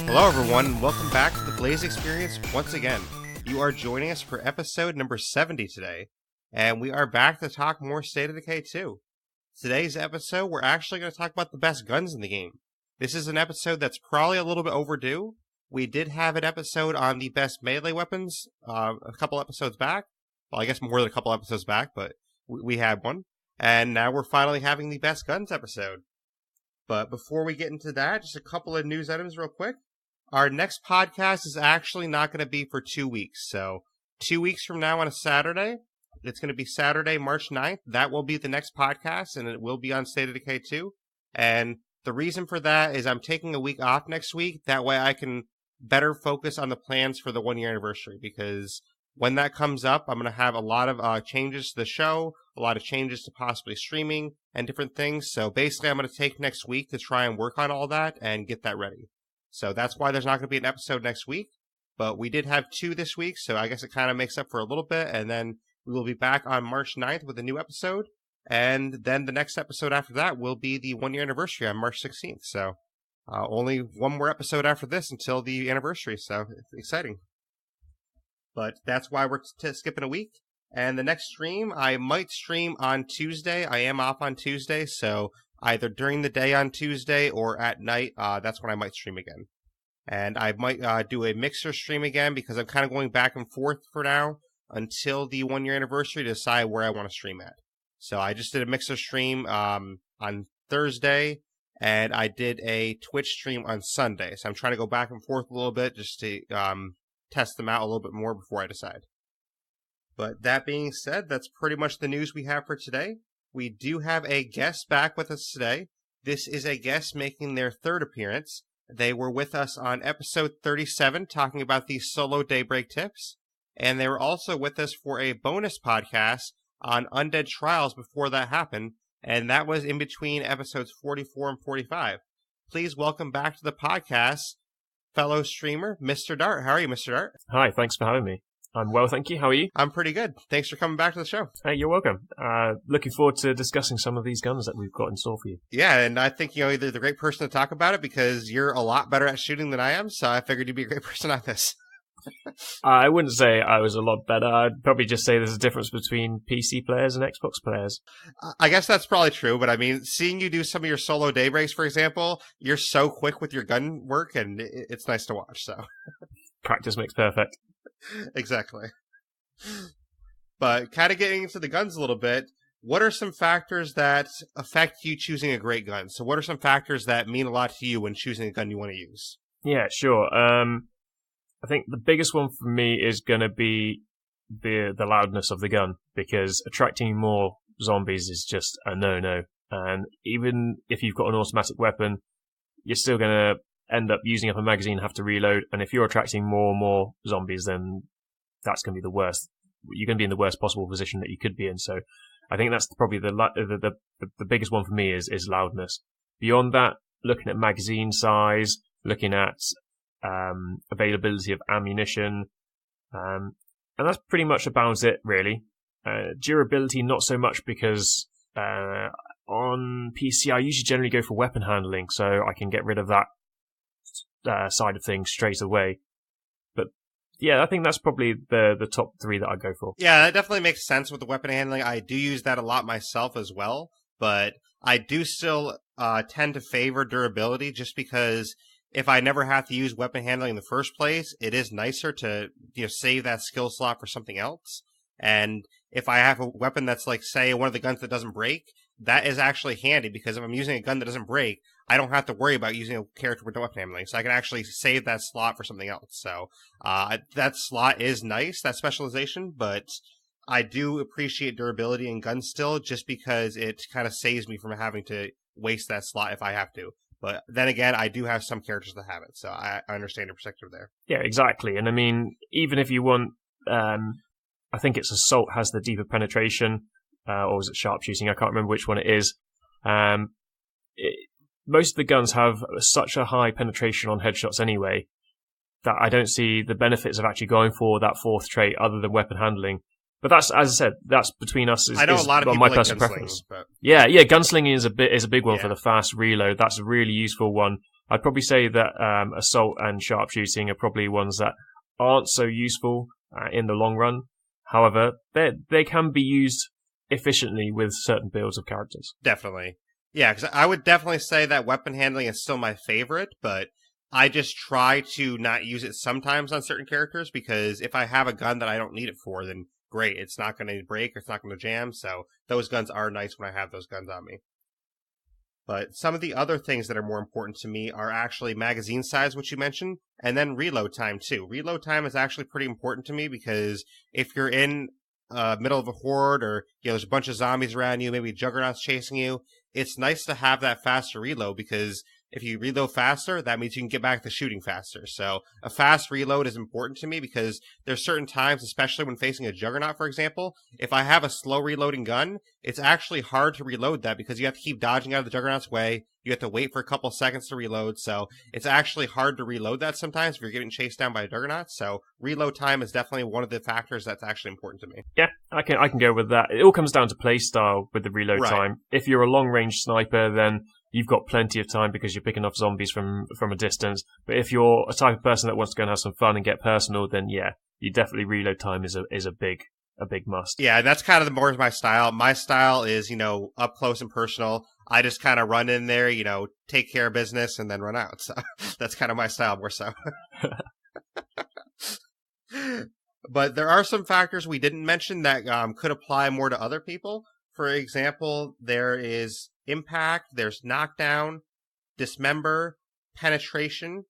Hello everyone, and welcome back to the Blaise XPerience once again. You are joining us for episode number 70 today, and we are back to talk more State of Decay 2. Today's episode, we're actually going to talk about the best guns in the game. This is an episode that's probably a little bit overdue. We did have an episode on the best melee weapons a couple episodes back. Well, I guess more than a couple episodes back, but we had one. And now we're finally having the best guns episode. But before we get into that, just a couple of news items real quick. Our next podcast is actually not going to be for 2 weeks. So 2 weeks from now on a Saturday, it's going to be Saturday, March 9th. That will be the next podcast, and it will be on State of Decay 2. And the reason for that is I'm taking a week off next week. That way I can better focus on the plans for the 1 year anniversary, because when that comes up, I'm going to have a lot of changes to the show, a lot of changes to possibly streaming and different things. So basically, I'm going to take next week to try and work on all that and get that ready. So that's why there's not going to be an episode next week. But we did have 2 this week, so I guess it kind of makes up for a little bit. And then we will be back on March 9th with a new episode. And then the next episode after that will be the 1 year anniversary on March 16th. So only one more episode after this until the anniversary. So it's exciting. But that's why we're skipping a week. And the next stream, I might stream on Tuesday. I am off on Tuesday, so either during the day on Tuesday or at night, that's when I might stream again. And I might do a mixer stream again, because I'm kind of going back and forth for now until the 1 year anniversary to decide where I want to stream at. So I just did a mixer stream on Thursday, and I did a Twitch stream on Sunday. So I'm trying to go back and forth a little bit just to test them out a little bit more before I decide. But that being said, that's pretty much the news we have for today. We do have a guest back with us today. This is a guest making their 3rd appearance. They were with us on episode 37 talking about the solo daybreak tips. And they were also with us for a bonus podcast on Undead Trials before that happened. And that was in between episodes 44 and 45. Please welcome back to the podcast, fellow streamer, Mr. Dart. How are you, Mr. Dart? Hi, thanks for having me. I'm well, thank you. How are you? I'm pretty good. Thanks for coming back to the show. Hey, you're welcome. Looking forward to discussing some of these guns that we've got in store for you. Yeah, and I think you're the great person to talk about it, because you're a lot better at shooting than I am, so I figured you'd be a great person on this. I wouldn't say I was a lot better. I'd probably just say there's a difference between PC players and Xbox players. I guess that's probably true, but I mean, seeing you do some of your solo daybreaks, for example, you're so quick with your gun work, and it's nice to watch, so. Practice makes perfect. Exactly. But kind of getting into the guns a little bit, what are some factors that affect you choosing a great gun? So what are some factors that mean a lot to you when choosing a gun you want to use? Yeah, sure. I think the biggest one for me is going to be the loudness of the gun, because attracting more zombies is just a no-no. And even if you've got an automatic weapon, you're still going to end up using up a magazine and have to reload. And if you're attracting more and more zombies, then that's going to be the worst. You're going to be in the worst possible position that you could be in. So I think that's probably the biggest one for me is loudness. Beyond that, looking at magazine size, looking at availability of ammunition, and that's pretty much about it, really. Durability, not so much, because on PC I usually generally go for weapon handling, so I can get rid of that side of things straight away. But yeah, I think that's probably the top 3 that I go for. Yeah, that definitely makes sense with the weapon handling. I do use that a lot myself as well, but I do still tend to favor durability, just because if I never have to use weapon handling in the first place, it is nicer to save that skill slot for something else. And if I have a weapon that's like, say, one of the guns that doesn't break, that is actually handy, because if I'm using a gun that doesn't break, I don't have to worry about using a character with weapon handling, so I can actually save that slot for something else. So that slot is nice, that specialization, but I do appreciate durability in guns still, just because it kind of saves me from having to waste that slot if I have to. But then again, I do have some characters that have it, so I understand your perspective there. Yeah, exactly. And I mean, even if you want, I think it's Assault has the deeper penetration, or was it Sharpshooting? I can't remember which one it is. Most of the guns have such a high penetration on headshots anyway, that I don't see the benefits of actually going for that 4th trait other than weapon handling. But that's, as I said, that's between us. I know a lot of people my like personal gunslinging, preference. But... Yeah, gunslinging is a big one for the fast reload. That's a really useful one. I'd probably say that assault and sharpshooting are probably ones that aren't so useful in the long run. However, they can be used efficiently with certain builds of characters. Definitely. Yeah, because I would definitely say that weapon handling is still my favorite, but I just try to not use it sometimes on certain characters, because if I have a gun that I don't need it for, then great, it's not going to break, it's not going to jam, so those guns are nice when I have those guns on me. But some of the other things that are more important to me are actually magazine size, which you mentioned, and then reload time too. Reload time is actually pretty important to me, because if you're in middle of a horde, or there's a bunch of zombies around you, maybe Juggernaut's chasing you, it's nice to have that faster reload, because if you reload faster, that means you can get back to shooting faster. So a fast reload is important to me, because there's certain times, especially when facing a Juggernaut, for example, if I have a slow reloading gun, it's actually hard to reload that, because you have to keep dodging out of the Juggernaut's way. You have to wait for a couple seconds to reload. So it's actually hard to reload that sometimes if you're getting chased down by a Juggernaut. So reload time is definitely one of the factors that's actually important to me. Yeah, I can go with that. It all comes down to playstyle with the reload time. If you're a long-range sniper, then you've got plenty of time because you're picking off zombies from a distance. But if you're a type of person that wants to go and have some fun and get personal, then yeah, you definitely reload time is a big must. Yeah, that's kind of more my style. My style is, up close and personal. I just kind of run in there, take care of business and then run out. So that's kind of my style more so. But there are some factors we didn't mention that could apply more to other people. For example, there is impact, there's knockdown, dismember, penetration.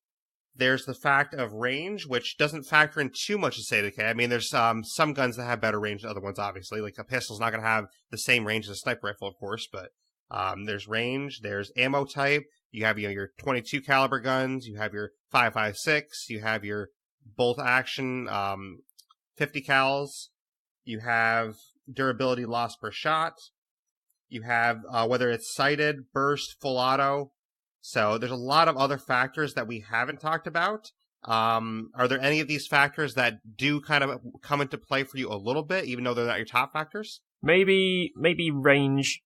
There's the fact of range, which doesn't factor in too much to State of Decay. I mean, there's some guns that have better range than other ones, obviously. Like a pistol's not going to have the same range as a sniper rifle, of course, but there's range, there's ammo type. You have your 22 caliber guns, you have your 5.56, you have your bolt action 50 cals, you have durability loss per shot, you have whether it's sighted, burst, full auto. So there's a lot of other factors that we haven't talked about. Are there any of these factors that do kind of come into play for you a little bit, even though they're not your top factors? Maybe range.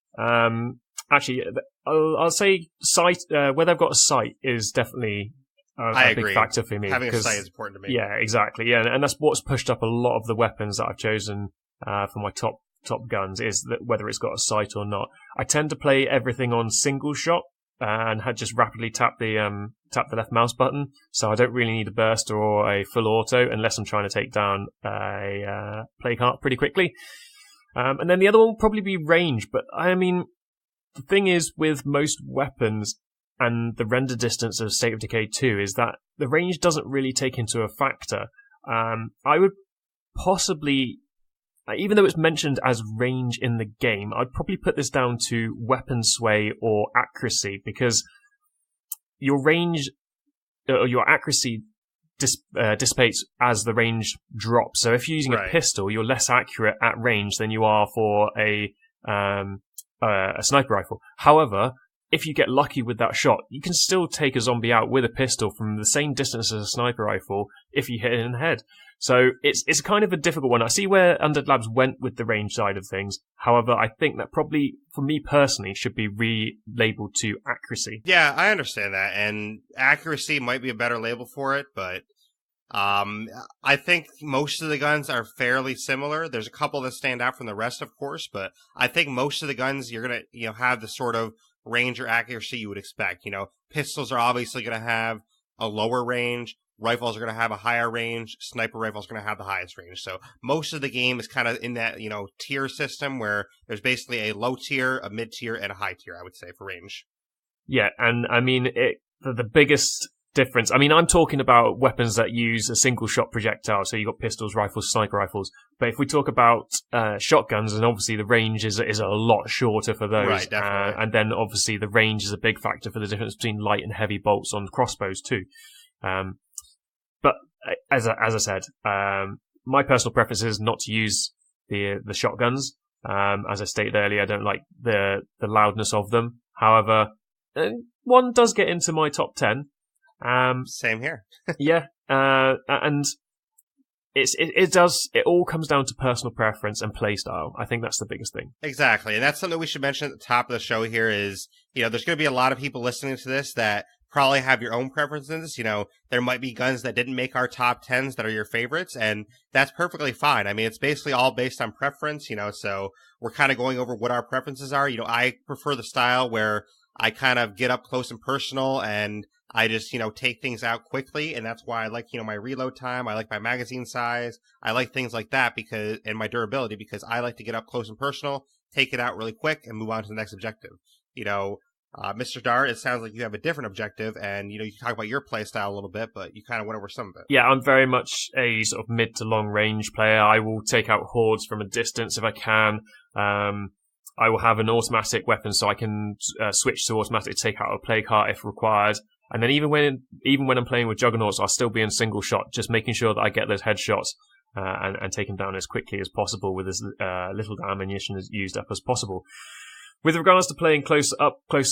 Actually, I'll say sight. Whether I've got a sight is definitely a big factor for me. Having a sight is important to me. Yeah, exactly. Yeah, and that's what's pushed up a lot of the weapons that I've chosen for my top guns, is that whether it's got a sight or not. I tend to play everything on single shot and had just rapidly tap the left mouse button, so I don't really need a burst or a full auto unless I'm trying to take down a plague heart pretty quickly. And then the other one will probably be range, but I mean, the thing is with most weapons and the render distance of State of Decay 2 is that the range doesn't really take into a factor. I would possibly, even though it's mentioned as range in the game, I'd probably put this down to weapon sway or accuracy, because your range, or your accuracy dissipates as the range drops. So if you're using a pistol, you're less accurate at range than you are for a sniper rifle. However, if you get lucky with that shot, you can still take a zombie out with a pistol from the same distance as a sniper rifle if you hit it in the head. So it's kind of a difficult one. I see where Undead Labs went with the range side of things. However, I think that probably, for me personally, should be relabeled to accuracy. Yeah, I understand that, and accuracy might be a better label for it, but I think most of the guns are fairly similar. There's a couple that stand out from the rest, of course, but I think most of the guns you're gonna have the sort of range or accuracy you would expect. Pistols are obviously gonna have a lower range. Rifles are going to have a higher range. Sniper rifles are going to have the highest range. So most of the game is kind of in that, tier system where there's basically a low tier, a mid tier, and a high tier, I would say, for range. Yeah, and I mean, the biggest difference, I mean, I'm talking about weapons that use a single shot projectile. So you've got pistols, rifles, sniper rifles. But if we talk about shotguns, and obviously the range is a lot shorter for those. Right, definitely. And then obviously the range is a big factor for the difference between light and heavy bolts on crossbows too. But as I said, my personal preference is not to use the shotguns. As I stated earlier, I don't like the loudness of them. However, one does get into my top 10. Same here. Yeah, and it all comes down to personal preference and play style. I think that's the biggest thing. Exactly, and that's something we should mention at the top of the show here is, there's going to be a lot of people listening to this that probably have your own preferences. There might be guns that didn't make our top 10s that are your favorites, and that's perfectly fine. I mean, it's basically all based on preference, so we're kind of going over what our preferences are. I prefer the style where I kind of get up close and personal and I just, take things out quickly. And that's why I like, my reload time. I like my magazine size. I like things like that and my durability, because I like to get up close and personal, take it out really quick and move on to the next objective. Mr. Dart, it sounds like you have a different objective, and you talk about your play style a little bit, but you kind of went over some of it. Yeah, I'm very much a sort of mid to long range player. I will take out hordes from a distance if I can. I will have an automatic weapon, so I can switch to automatic, take out a play cart if required. And then even when I'm playing with juggernauts, I'll still be in single shot, just making sure that I get those headshots and take them down as quickly as possible with as little ammunition used up as possible. With regards to playing close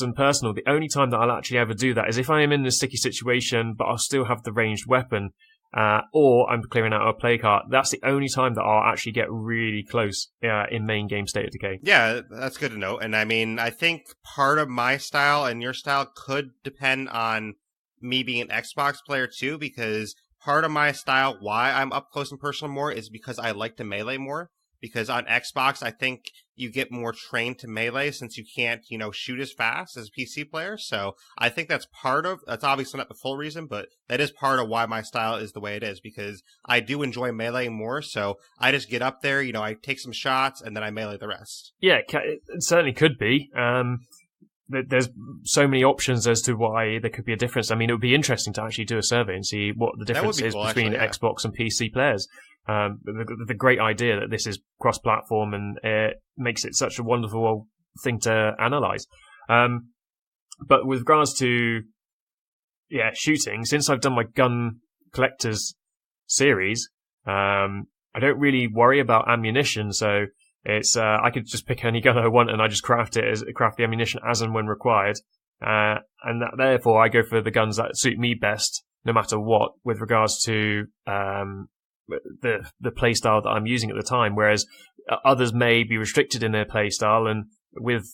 and personal, the only time that I'll actually ever do that is if I am in a sticky situation, but I'll still have the ranged weapon, or I'm clearing out a play cart. That's the only time that I'll actually get really close in main game State of Decay. Yeah, that's good to know. And I mean, I think part of my style and your style could depend on me being an Xbox player too, because part of my style, why I'm up close and personal more, is because I like to melee more. Because on Xbox, I think you get more trained to melee since you can't, shoot as fast as a PC player. So I think that's obviously not the full reason, but that is part of why my style is the way it is, because I do enjoy melee more. So I just get up there, I take some shots and then I melee the rest. Yeah, it certainly could be. There's so many options as to why there could be a difference. I mean, it would be interesting to actually do a survey and see what the difference is between Xbox and PC players. The great idea that this is cross-platform and it makes it such a wonderful thing to analyze. But with regards to shooting, since I've done my gun collectors series, I don't really worry about ammunition. So it's I could just pick any gun I want and I just craft the ammunition as and when required, and therefore I go for the guns that suit me best, no matter what, with regards to the playstyle that I'm using at the time, whereas others may be restricted in their playstyle, and with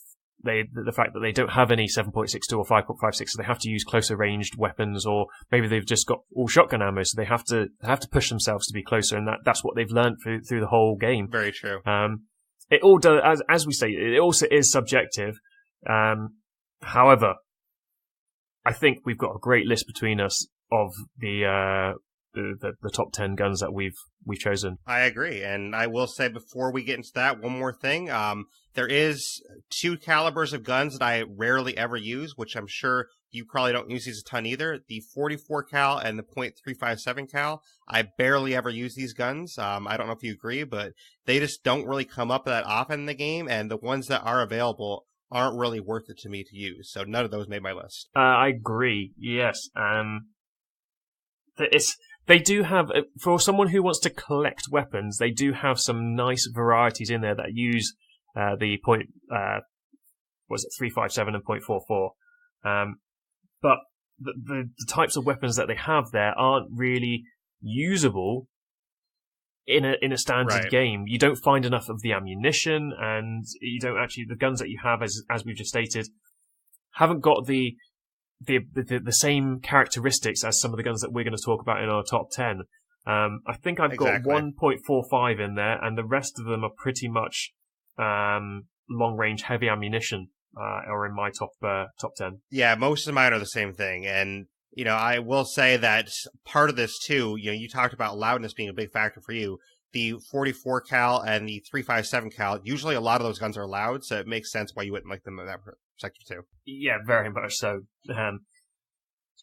the fact that they don't have any 7.62 or 5.56, so they have to use closer ranged weapons, or maybe they've just got all shotgun ammo, so they have to push themselves to be closer, and that's what they've learned through the whole game. Very true. It all does, as we say, it also is subjective. However, I think we've got a great list between us of the top 10 guns that we've chosen. I agree, and I will say before we get into that, one more thing. There is 2 calibers of guns that I rarely ever use, which I'm sure you probably don't use these a ton either. The 44 cal and the .357 cal. I barely ever use these guns. I don't know if you agree, but they just don't really come up that often in the game, and the ones that are available aren't really worth it to me to use. So none of those made my list. I agree. Yes. They do have, for someone who wants to collect weapons, they do have some nice varieties in there that use the 357 and .44. But the types of weapons that they have there aren't really usable in a standard game. You don't find enough of the ammunition, and you don't actually, the guns that you have, as we've just stated, haven't got the same characteristics as some of the guns that we're going to talk about in our top 10. I think I've got 1.45 in there, and the rest of them are pretty much long-range heavy ammunition, are in my top 10. Yeah, most of mine are the same thing, and I will say that part of this too, you talked about loudness being a big factor for you. The 44 cal and the 357 cal, usually a lot of those guns are loud, so it makes sense why you wouldn't like them in that perspective too. Yeah, very much so.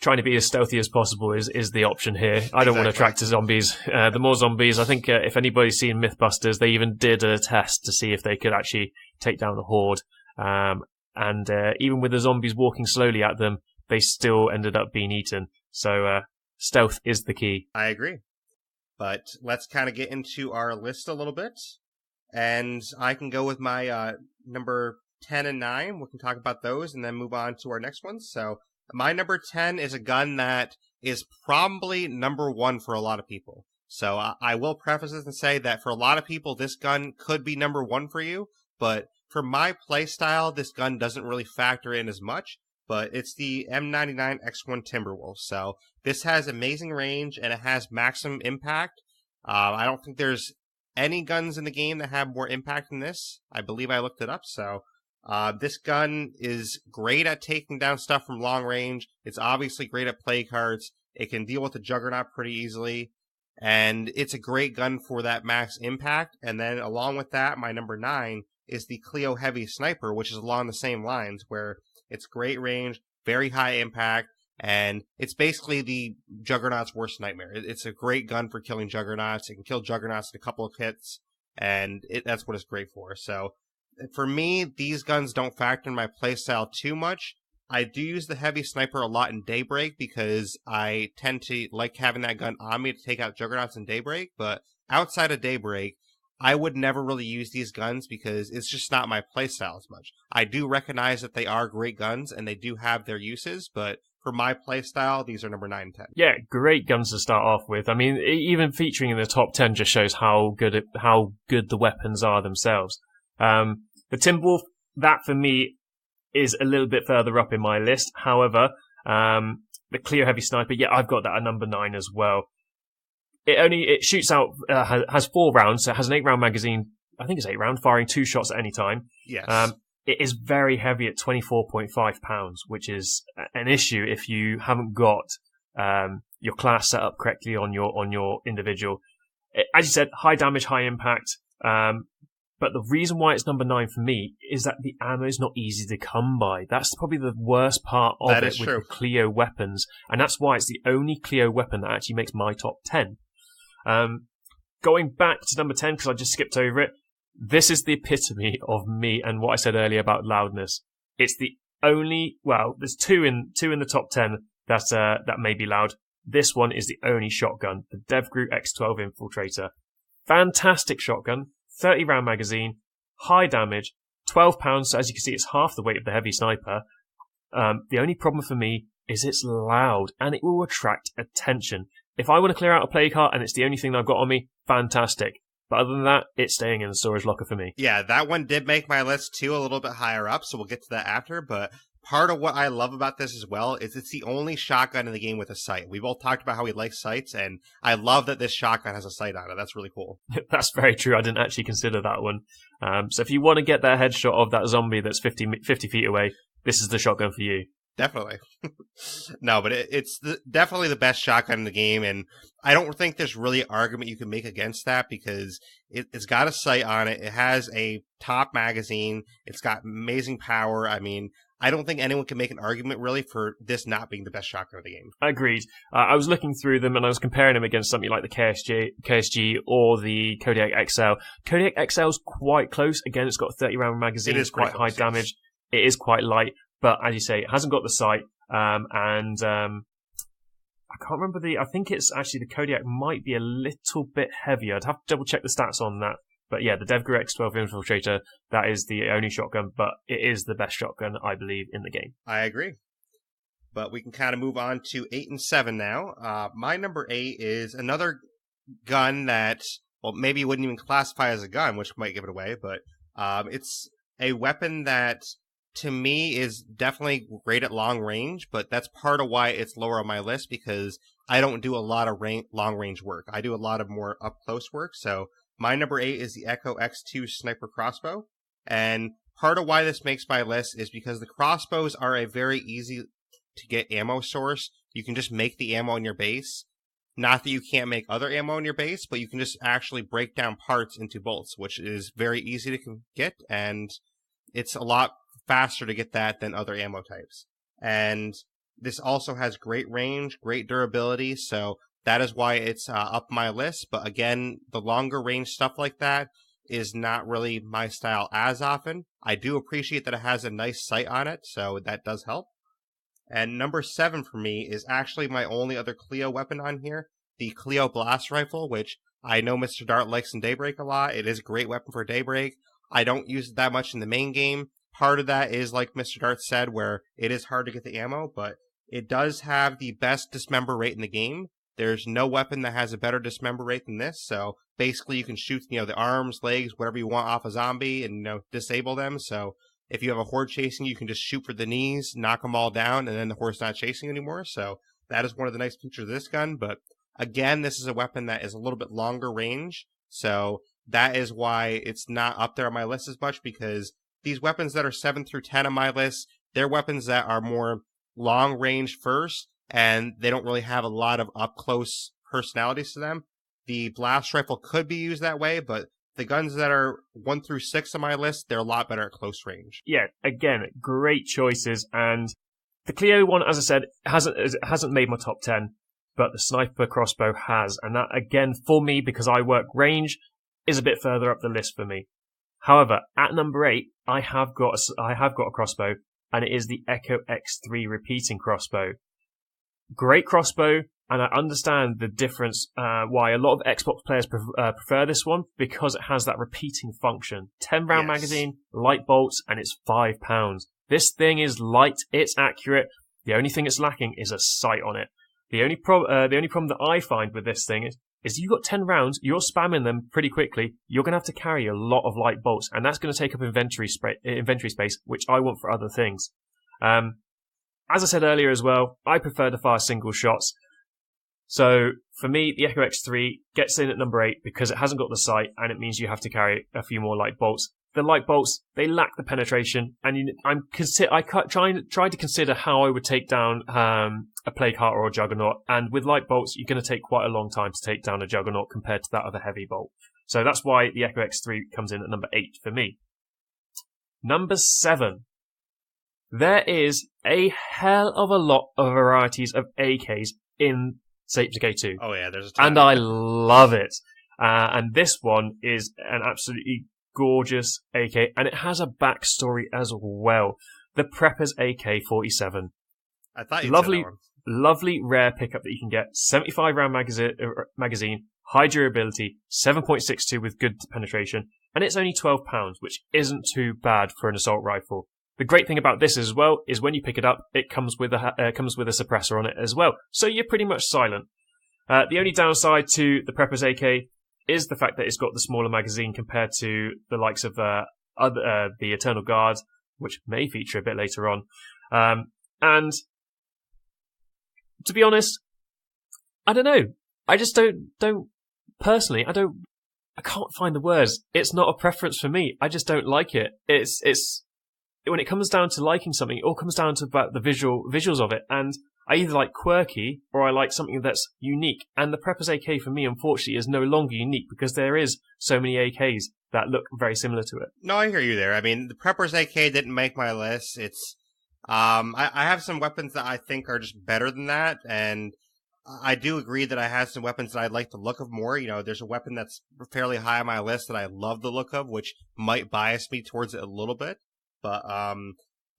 Trying to be as stealthy as possible is the option here. I don't want to attract to zombies. The more zombies, I think if anybody's seen Mythbusters, they even did a test to see if they could actually take down a horde. And even with the zombies walking slowly at them, they still ended up being eaten. So stealth is the key. I agree. But let's kind of get into our list a little bit. And I can go with my number 10 and 9. We can talk about those and then move on to our next ones. So my number 10 is a gun that is probably number 1 for a lot of people. So I will preface this and say that for a lot of people, this gun could be number 1 for you. But for my playstyle, this gun doesn't really factor in as much. but it's the M99X1 Timberwolf. So this has amazing range and it has maximum impact. I don't think there's any guns in the game that have more impact than this. I believe I looked it up. So this gun is great at taking down stuff from long range. It's obviously great at play cards. It can deal with the Juggernaut pretty easily. And it's a great gun for that max impact. And then along with that, my number 9 is the Clio Heavy Sniper, which is along the same lines, where it's great range, very high impact, and it's basically the Juggernaut's worst nightmare. It's a great gun for killing Juggernauts. It can kill Juggernauts in a couple of hits, and that's what it's great for. So for me, these guns don't factor in my playstyle too much. I do use the Heavy Sniper a lot in Daybreak because I tend to like having that gun on me to take out Juggernauts in Daybreak, but outside of Daybreak, I would never really use these guns because it's just not my playstyle as much. I do recognize that they are great guns and they do have their uses, but for my playstyle, these are number 9 and 10. Yeah, great guns to start off with. I mean, even featuring in the top 10 just shows how good the weapons are themselves. The Timberwolf, that for me is a little bit further up in my list. However, the Clio Heavy Sniper, yeah, I've got that at number 9 as well. It shoots out, has 4 rounds, so it has an 8-round magazine. I think it's 8 round, firing 2 shots at any time. Yes. It is very heavy at 24.5 pounds, which is an issue if you haven't got your class set up correctly on your individual. As you said, high damage, high impact. But the reason why it's number 9 for me is that the ammo is not easy to come by. That's probably the worst part of it with the Clio weapons. And that's why it's the only Clio weapon that actually makes my top 10. Going back to number 10, because I just skipped over it, this is the epitome of me and what I said earlier about loudness. It's the only, well, there's two in the top 10 that may be loud. This one is the only shotgun, the DevGru X12 Infiltrator. Fantastic shotgun. 30 round magazine, high damage, 12 pounds, so as you can see it's half the weight of the Heavy Sniper. The only problem for me is it's loud and it will attract attention. If I want to clear out a play card and it's the only thing that I've got on me, fantastic. But other than that, it's staying in the storage locker for me. Yeah, that one did make my list too, a little bit higher up, so we'll get to that after, but part of what I love about this as well is it's the only shotgun in the game with a sight. We've all talked about how we like sights, and I love that this shotgun has a sight on it. That's really cool. That's very true. I didn't actually consider that one. So if you want to get that headshot of that zombie that's 50 feet away, this is the shotgun for you. Definitely. No, but it's definitely the best shotgun in the game, and I don't think there's really an argument you can make against that because it's got a sight on it. It has a top magazine. It's got amazing power. I mean, I don't think anyone can make an argument really for this not being the best shotgun of the game. Agreed. I was looking through them and I was comparing them against something like the KSG or the Kodiak XL. Kodiak XL is quite close. Again, it's got a 30 round magazine. It's quite high damage. It is quite light, but as you say, it hasn't got the sight. I can't remember I think it's actually the Kodiak might be a little bit heavier. I'd have to double check the stats on that. But yeah, the DevGru X12 Infiltrator, that is the only shotgun, but it is the best shotgun, I believe, in the game. I agree. But we can kind of move on to 8 and 7 now. My number 8 is another gun that, well, maybe you wouldn't even classify as a gun, which might give it away, but it's a weapon that, to me, is definitely great at long range, but that's part of why it's lower on my list, because I don't do a lot of long range work. I do a lot of more up-close work, so my number 8 is the Echo X2 Sniper Crossbow, and part of why this makes my list is because the crossbows are a very easy to get ammo source. You can just make the ammo in your base. Not that you can't make other ammo in your base, but you can just actually break down parts into bolts, which is very easy to get, and it's a lot faster to get that than other ammo types. And this also has great range, great durability, so that is why it's up my list. But again, the longer range stuff like that is not really my style as often. I do appreciate that it has a nice sight on it, so that does help. And number 7 for me is actually my only other Clio weapon on here, the Clio Blast Rifle, which I know Mr. Dart likes in Daybreak a lot. It is a great weapon for Daybreak. I don't use it that much in the main game. Part of that is, like Mr. Dart said, where it is hard to get the ammo, but it does have the best dismember rate in the game. There's no weapon that has a better dismember rate than this, so basically you can shoot, the arms, legs, whatever you want off a zombie and, disable them, so if you have a horde chasing, you can just shoot for the knees, knock them all down, and then the horde's not chasing anymore. So that is one of the nice features of this gun. But again, this is a weapon that is a little bit longer range. So that is why it's not up there on my list as much, because these weapons that are 7 through 10 on my list, they're weapons that are more long range first, and they don't really have a lot of up close personalities to them. The blast rifle could be used that way, but the guns that are 1 through 6 on my list, they're a lot better at close range. Yeah, again, great choices. And the Clio one, as I said, hasn't made my top 10, but the sniper crossbow has. And that, again, for me, because I work range, is a bit further up the list for me. However, at number 8, I have got a crossbow, and it is the Echo X3 repeating crossbow. Great crossbow. And I understand the difference, why a lot of Xbox players prefer this one, because it has that repeating function. 10 round magazine, light bolts, and it's £5. This thing is light, it's accurate. The only thing it's lacking is a sight on it. The only problem that I find with this thing is you've got 10 rounds, you're spamming them pretty quickly, you're going to have to carry a lot of light bolts, and that's going to take up inventory space, which I want for other things. As I said earlier as well, I prefer to fire single shots. So, for me, the Echo X3 gets in at number 8 because it hasn't got the sight, and it means you have to carry a few more light bolts. The light bolts, they lack the penetration, and I tried to consider how I would take down a Plague Heart or a Juggernaut, and with light bolts, you're going to take quite a long time to take down a Juggernaut compared to that of a heavy bolt. So that's why the Echo X3 comes in at number 8 for me. Number 7. There is a hell of a lot of varieties of AKs in State of Decay 2. Oh yeah, there's a ton. And I love it. And this one is an absolutely gorgeous AK, and it has a backstory as well. The Prepper's AK-47. I thought you'd say that one. Lovely rare pickup that you can get. 75 round magazine, high durability, 7.62 with good penetration, and it's only £12, which isn't too bad for an assault rifle. The great thing about this as well is when you pick it up, it comes with a suppressor on it as well, so you're pretty much silent. The only downside to the Prepper's AK is the fact that it's got the smaller magazine compared to the likes of the Eternal Guard, which may feature a bit later on. And to be honest, I don't know. I just don't personally. I can't find the words. It's not a preference for me. I just don't like it. It's when it comes down to liking something, it all comes down to about the visuals of it. And I either like quirky or I like something that's unique. And the Prepper's AK for me, unfortunately, is no longer unique because there is so many AKs that look very similar to it. No, I hear you there. I mean, the Prepper's AK didn't make my list. It's I have some weapons that I think are just better than that, and I do agree that I have some weapons that I'd like the look of more. You know, there's a weapon that's fairly high on my list that I love the look of, which might bias me towards it a little bit. But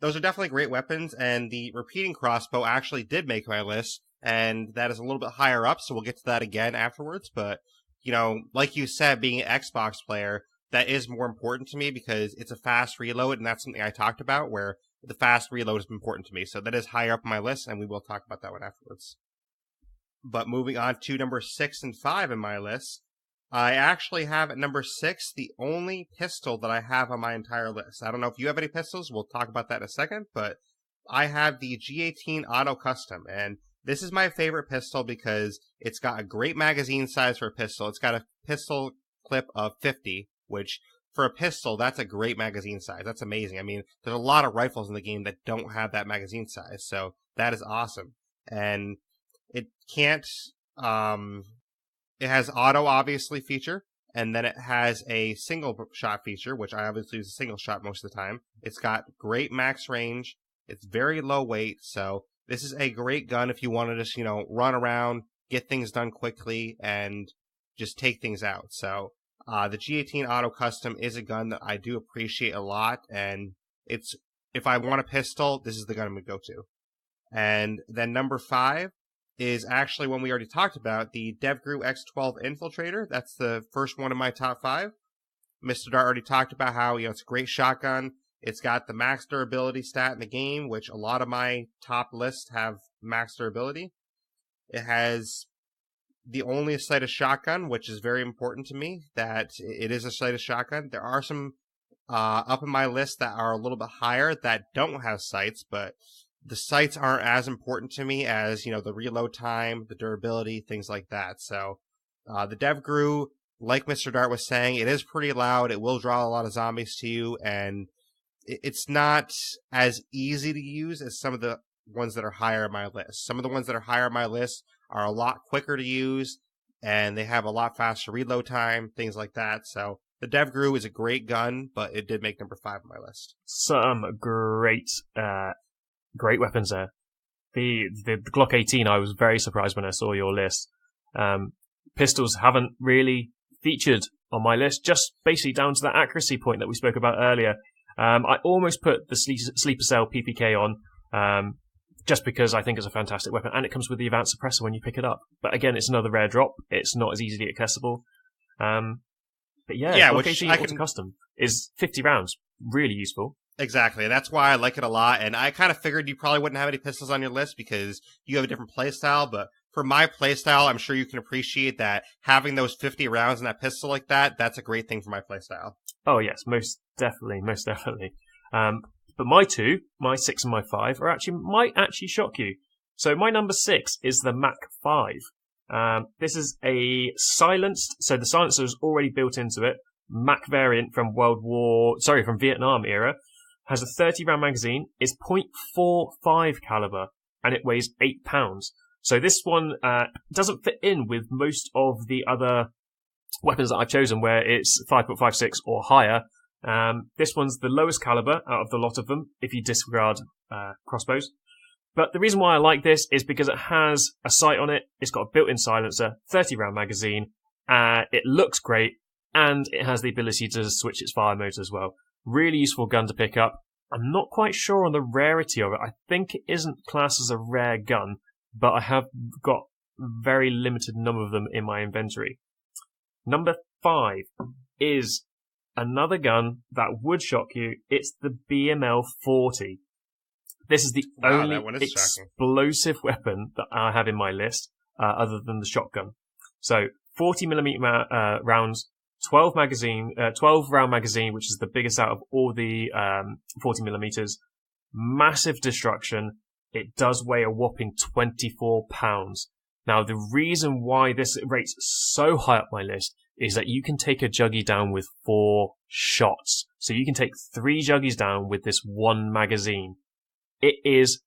those are definitely great weapons, and the repeating crossbow actually did make my list, and that is a little bit higher up, so we'll get to that again afterwards. But, you know, like you said, being an Xbox player, that is more important to me because it's a fast reload, and that's something I talked about, where the fast reload is important to me. So that is higher up on my list, and we will talk about that one afterwards. But moving on to number 6 and 5 in my list, I actually have at number 6 the only pistol that I have on my entire list. I don't know if you have any pistols. We'll talk about that in a second. But I have the G18 Auto Custom. And this is my favorite pistol because it's got a great magazine size for a pistol. It's got a pistol clip of 50, which for a pistol, that's a great magazine size. That's amazing. I mean, there's a lot of rifles in the game that don't have that magazine size. So that is awesome. And it can't... It has auto, obviously, feature, and then it has a single shot feature, which I obviously use a single shot most of the time. It's got great max range. It's very low weight, so this is a great gun if you want to just, you know, run around, get things done quickly, and just take things out. So the G18 Auto Custom is a gun that I do appreciate a lot, and it's if I want a pistol, this is the gun I'm going to go to. And then number 5 is actually one we already talked about, the DevGru X12 Infiltrator. That's the first one in my top 5. Mr. Dart already talked about how, you know, it's a great shotgun. It's got the max durability stat in the game, which a lot of my top lists have max durability. It has the only sighted shotgun, which is very important to me, that it is a sighted shotgun. There are some up in my list that are a little bit higher that don't have sights, but the sights aren't as important to me as, the reload time, the durability, things like that. So the Dev Grew, like Mr. Dart was saying, it is pretty loud. It will draw a lot of zombies to you, and it's not as easy to use as some of the ones that are higher on my list. Some of the ones that are higher on my list are a lot quicker to use, and they have a lot faster reload time, things like that. So the Dev Grew is a great gun, but it did make number 5 on my list. Some great weapons there. The Glock 18, I was very surprised when I saw your list. Pistols haven't really featured on my list, just basically down to that accuracy point that we spoke about earlier. I almost put the Sleeper Cell PPK on, just because I think it's a fantastic weapon, and it comes with the advanced suppressor when you pick it up. But again, it's another rare drop. It's not as easily accessible. But yeah, Glock 18 Auto-Custom is 50 rounds. Really useful. Exactly. That's why I like it a lot. And I kind of figured you probably wouldn't have any pistols on your list because you have a different playstyle. But for my playstyle, I'm sure you can appreciate that having those 50 rounds in that pistol like that, that's a great thing for my playstyle. Oh, yes. Most definitely. But my 6 and my 5 might actually shock you. So my number 6 is the Mac 5. This is a silenced, so the silencer is already built into it. Mac variant from Vietnam era. Has a 30 round magazine, is .45 caliber, and it weighs 8 pounds. So this one doesn't fit in with most of the other weapons that I've chosen where it's 5.56 or higher. This one's the lowest caliber out of the lot of them, if you disregard crossbows. But the reason why I like this is because it has a sight on it, it's got a built-in silencer, 30 round magazine, it looks great, and it has the ability to switch its fire mode as well. Really useful gun to pick up. I'm not quite sure on the rarity of it. I think it isn't classed as a rare gun, but I have got very limited number of them in my inventory. Number 5 is another gun that would shock you. It's the BML 40. This is the only explosive weapon that I have in my list, other than the shotgun. So 40mm rounds. 12 round magazine, which is the biggest out of all the 40mm. Massive destruction. It does weigh a whopping 24 pounds. Now, the reason why this rates so high up my list is that you can take a juggy down with 4 shots. So you can take 3 juggies down with this one magazine. It is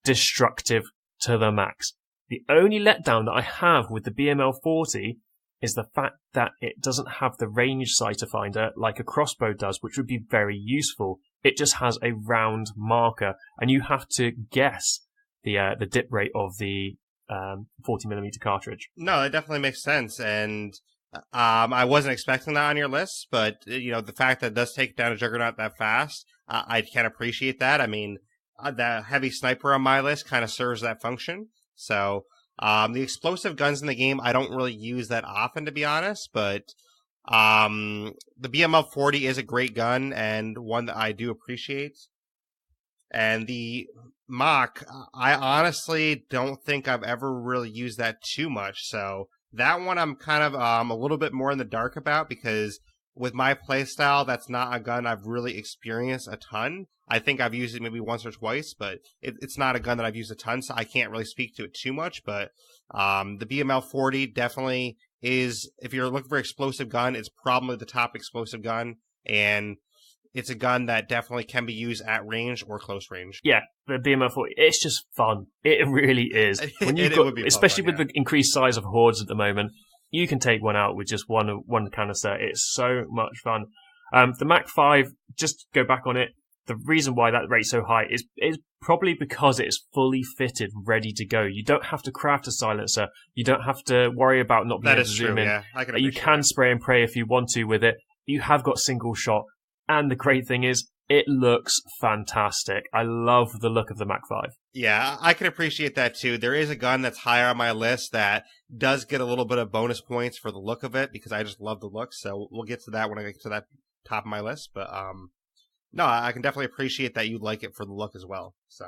destructive to the max. The only letdown that I have with the BML 40 is the fact that it doesn't have the range sighter finder like a crossbow does, which would be very useful. It just has a round marker, and you have to guess the dip rate of the 40mm cartridge. No, that definitely makes sense, and I wasn't expecting that on your list, but the fact that it does take down a juggernaut that fast, I can appreciate that. I mean, the heavy sniper on my list kind of serves that function, so. The explosive guns in the game, I don't really use that often, to be honest, but the BML 40 is a great gun and one that I do appreciate. And the Mach, I honestly don't think I've ever really used that too much, so that one I'm kind of a little bit more in the dark about because with my playstyle, that's not a gun I've really experienced a ton. I think I've used it maybe once or twice, but it's not a gun that I've used a ton, so I can't really speak to it too much. But the BML 40 definitely is, if you're looking for an explosive gun, it's probably the top explosive gun, and it's a gun that definitely can be used at range or close range. Yeah, the BML 40, it's just fun. It really is. When you've got, especially with the increased size of hordes at the moment, you can take one out with just one canister. It's so much fun. The Mac 5, just to go back on it, the reason why that rate's so high is probably because it's fully fitted, ready to go. You don't have to craft a silencer. You don't have to worry about not being able to zoom in. Yeah, you can spray and pray if you want to with it. You have got single shot. And the great thing is, it looks fantastic. I love the look of the Mac 5. Yeah, I can appreciate that too. There is a gun that's higher on my list that does get a little bit of bonus points for the look of it because I just love the look. So we'll get to that when I get to that top of my list. But no, I can definitely appreciate that you like it for the look as well. So,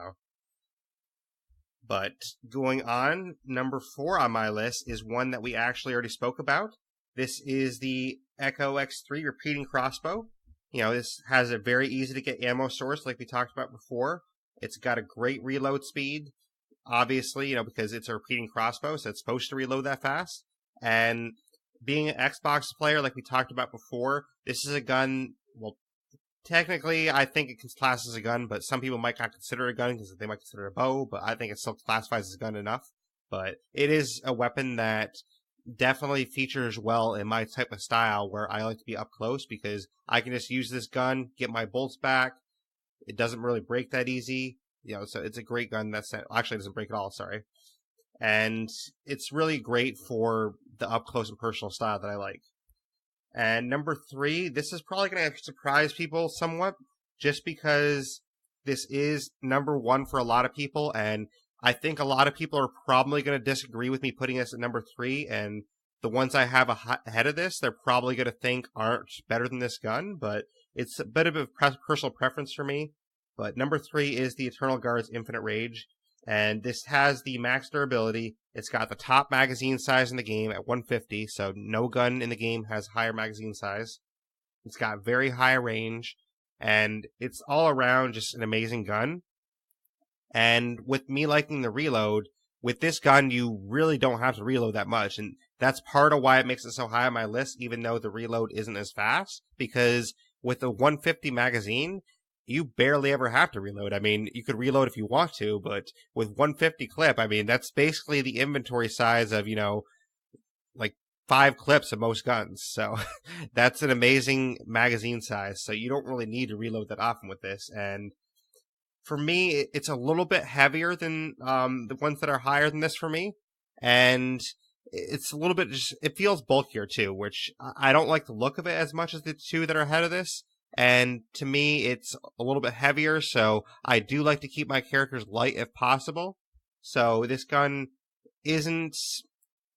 but going on, number 4 on my list is one that we actually already spoke about. This is the Echo X3 repeating crossbow. This has a very easy to get ammo source like we talked about before. It's got a great reload speed, obviously, because it's a repeating crossbow, so it's supposed to reload that fast. And being an Xbox player, like we talked about before, this is a gun, well, technically, I think it can class as a gun, but some people might not consider it a gun because they might consider it a bow, but I think it still classifies as a gun enough. But it is a weapon that definitely features well in my type of style where I like to be up close because I can just use this gun, get my bolts back. It doesn't really break that easy. So it's a great gun actually it doesn't break at all, sorry. And it's really great for the up close and personal style that I like. And number 3, this is probably going to surprise people somewhat just because this is number 1 for a lot of people, and I think a lot of people are probably going to disagree with me putting this at number 3, and the ones I have ahead of this, they're probably going to think aren't better than this gun, but it's a bit of a personal preference for me. But number 3 is the Eternal Guard's Infinite Rage, and this has the max durability. It's got the top magazine size in the game at 150, so no gun in the game has higher magazine size. It's got very high range, and it's all around just an amazing gun. And with me liking the reload, with this gun, you really don't have to reload that much. And that's part of why it makes it so high on my list, even though the reload isn't as fast. Because with the 150 magazine, you barely ever have to reload. I mean, you could reload if you want to, but with 150 clip, I mean, that's basically the inventory size of, like 5 clips of most guns. So that's an amazing magazine size. So you don't really need to reload that often with this. And for me, it's a little bit heavier than the ones that are higher than this for me. And it's a little bit it feels bulkier too, which I don't like the look of it as much as the 2 that are ahead of this. And to me, it's a little bit heavier, so I do like to keep my characters light if possible. So this gun isn't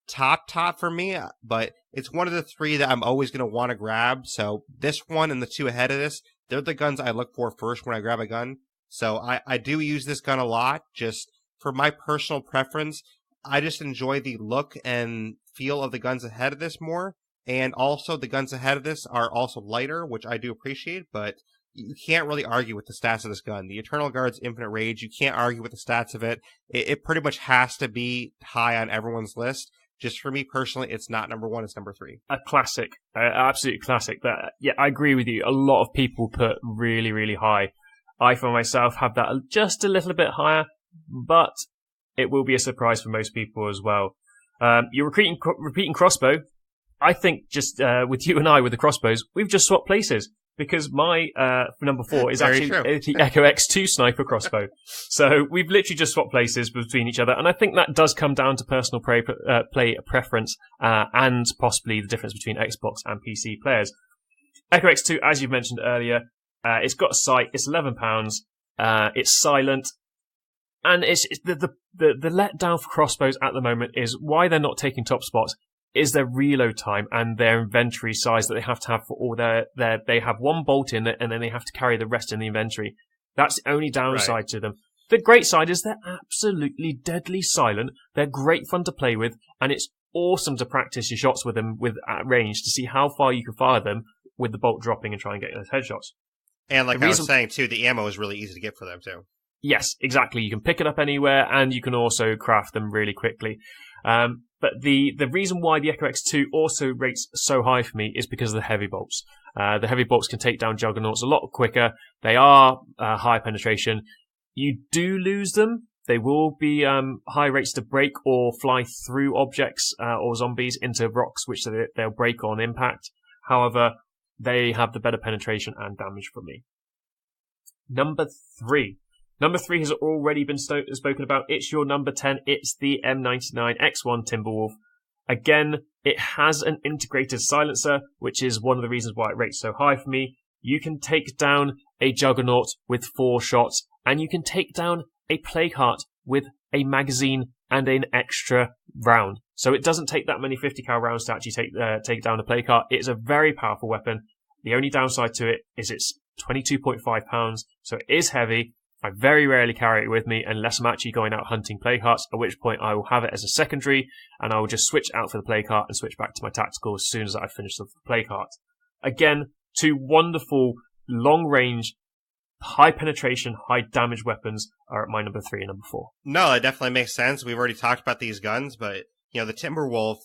top for me, but it's one of the 3 that I'm always going to want to grab. So this one and the 2 ahead of this, they're the guns I look for first when I grab a gun. So I do use this gun a lot, just for my personal preference. I just enjoy the look and feel of the guns ahead of this more. And also, the guns ahead of this are also lighter, which I do appreciate, but you can't really argue with the stats of this gun. The Eternal Guard's Infinite Rage, you can't argue with the stats of it. It pretty much has to be high on everyone's list. Just for me personally, it's not number 1, it's number 3. A classic, absolute classic. Yeah, I agree with you. A lot of people put really, really high. I, for myself, have that just a little bit higher, but it will be a surprise for most people as well. Your repeating crossbow, I think just with you and I with the crossbows, we've just swapped places because my number 4 is actually the Echo X2 sniper crossbow. So we've literally just swapped places between each other, and I think that does come down to personal play preference and possibly the difference between Xbox and PC players. Echo X2, as you've mentioned earlier, it's got a sight. It's £11. It's silent. And it's the letdown for crossbows at the moment is why they're not taking top spots is their reload time and their inventory size that they have to have for all they have 1 bolt in it and then they have to carry the rest in the inventory. That's the only downside to them. The great side is they're absolutely deadly silent. They're great fun to play with, and it's awesome to practice your shots with them at range to see how far you can fire them with the bolt dropping and try and get those headshots. And like I was saying too, the ammo is really easy to get for them too. Yes, exactly. You can pick it up anywhere, and you can also craft them really quickly. But the reason why the Echo X2 also rates so high for me is because of the heavy bolts. The heavy bolts can take down juggernauts a lot quicker. They are high penetration. You do lose them. They will be high rates to break or fly through objects or zombies into rocks, which they'll break on impact. However, they have the better penetration and damage from me. Number 3. Number 3 has already been spoken about. It's your number 10. It's the M99X1 Timberwolf. Again, it has an integrated silencer, which is one of the reasons why it rates so high for me. You can take down a Juggernaut with 4 shots, and you can take down a Plague Heart with a magazine and an extra round. So it doesn't take that many 50 cal rounds to actually take down a Plague Heart. It's a very powerful weapon. The only downside to it is it's 22.5 pounds, so it is heavy. I very rarely carry it with me unless I'm actually going out hunting Plague Hearts, at which point I will have it as a secondary, and I will just switch out for the Plague Heart and switch back to my tactical as soon as I finish the Plague Heart. Again, 2 wonderful long range, high penetration, high damage weapons are at my number 3 and number 4. No, it definitely makes sense. We've already talked about these guns, but the Timberwolf.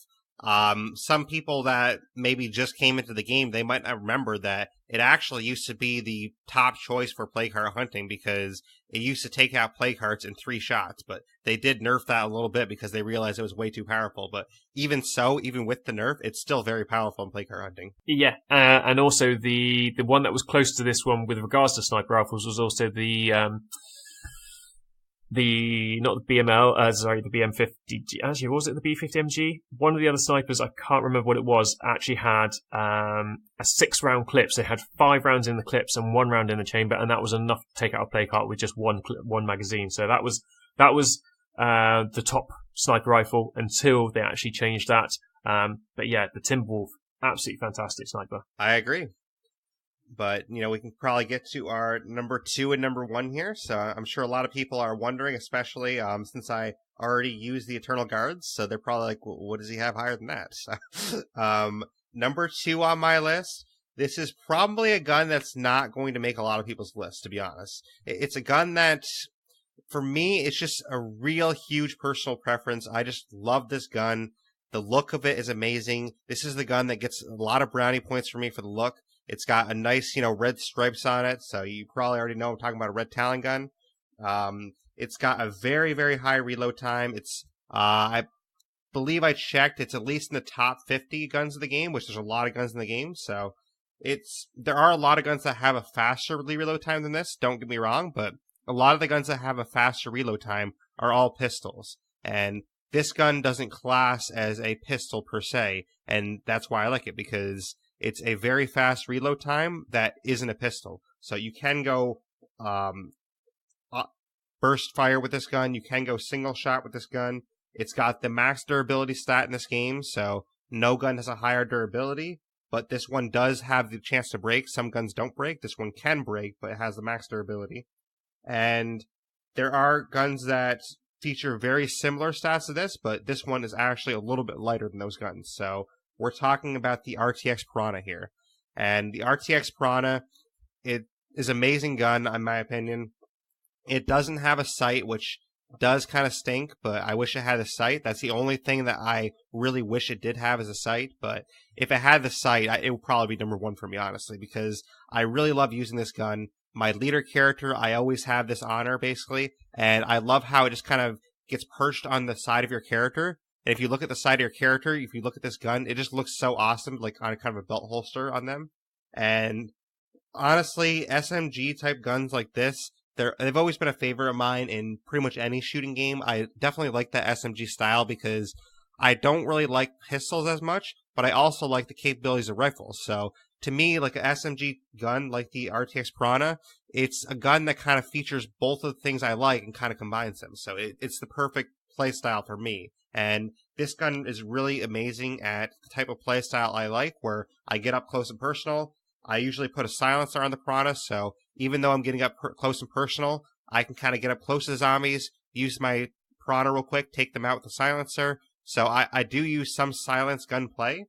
Some people that maybe just came into the game, they might not remember that it actually used to be the top choice for play card hunting because it used to take out play cards in 3 shots, but they did nerf that a little bit because they realized it was way too powerful. But even so, even with the nerf, it's still very powerful in play card hunting. Yeah, and also the one that was close to this one with regards to sniper rifles was also the not the BML, the BM50. Actually, was it the B50MG? One of the other snipers, I can't remember what it was, actually had a 6-round clip. So they had 5 rounds in the clips and 1 round in the chamber, and that was enough to take out a play card with just one magazine. So that was the top sniper rifle until they actually changed that. But yeah, the Timberwolf, absolutely fantastic sniper. I agree. But, we can probably get to our number 2 and number 1 here. So I'm sure a lot of people are wondering, especially since I already used the Eternal Guards. So they're probably like, well, what does he have higher than that? So, number 2 on my list. This is probably a gun that's not going to make a lot of people's list, to be honest. It's a gun that, for me, it's just a real huge personal preference. I just love this gun. The look of it is amazing. This is the gun that gets a lot of brownie points for me for the look. It's got a nice, red stripes on it, so you probably already know I'm talking about a red Talon gun. It's got a very, very high reload time. It's, I believe I checked, it's at least in the top 50 guns of the game, which there's a lot of guns in the game, so there are a lot of guns that have a faster reload time than this, don't get me wrong, but a lot of the guns that have a faster reload time are all pistols, and this gun doesn't class as a pistol per se, and that's why I like it, because it's a very fast reload time that isn't a pistol. So you can go burst fire with this gun. You can go single shot with this gun. It's got the max durability stat in this game, so no gun has a higher durability, but this one does have the chance to break. Some guns don't break. This one can break, but it has the max durability. And there are guns that feature very similar stats to this, but this one is actually a little bit lighter than those guns. So we're talking about the RTX Piranha here. And the RTX Piranha, it is an amazing gun, in my opinion. It doesn't have a sight, which does kind of stink, but I wish it had a sight. That's the only thing that I really wish it did have is a sight. But if it had the sight, it would probably be number 1 for me, honestly, because I really love using this gun. My leader character, I always have this honor, basically. And I love how it just kind of gets perched on the side of your character. And if you look at the side of your character, if you look at this gun, it just looks so awesome, like on a kind of a belt holster on them. And honestly, SMG type guns like this, they've always been a favorite of mine in pretty much any shooting game. I definitely like that SMG style because I don't really like pistols as much, but I also like the capabilities of rifles. So to me, like an SMG gun like the RTX Piranha, it's a gun that kind of features both of the things I like and kind of combines them. So it's the perfect playstyle for me. And this gun is really amazing at the type of playstyle I like, where I get up close and personal. I usually put a silencer on the Piranha, so even though I'm getting up close and personal, I can kind of get up close to the zombies, use my Piranha real quick, take them out with the silencer. So I do use some silence gunplay,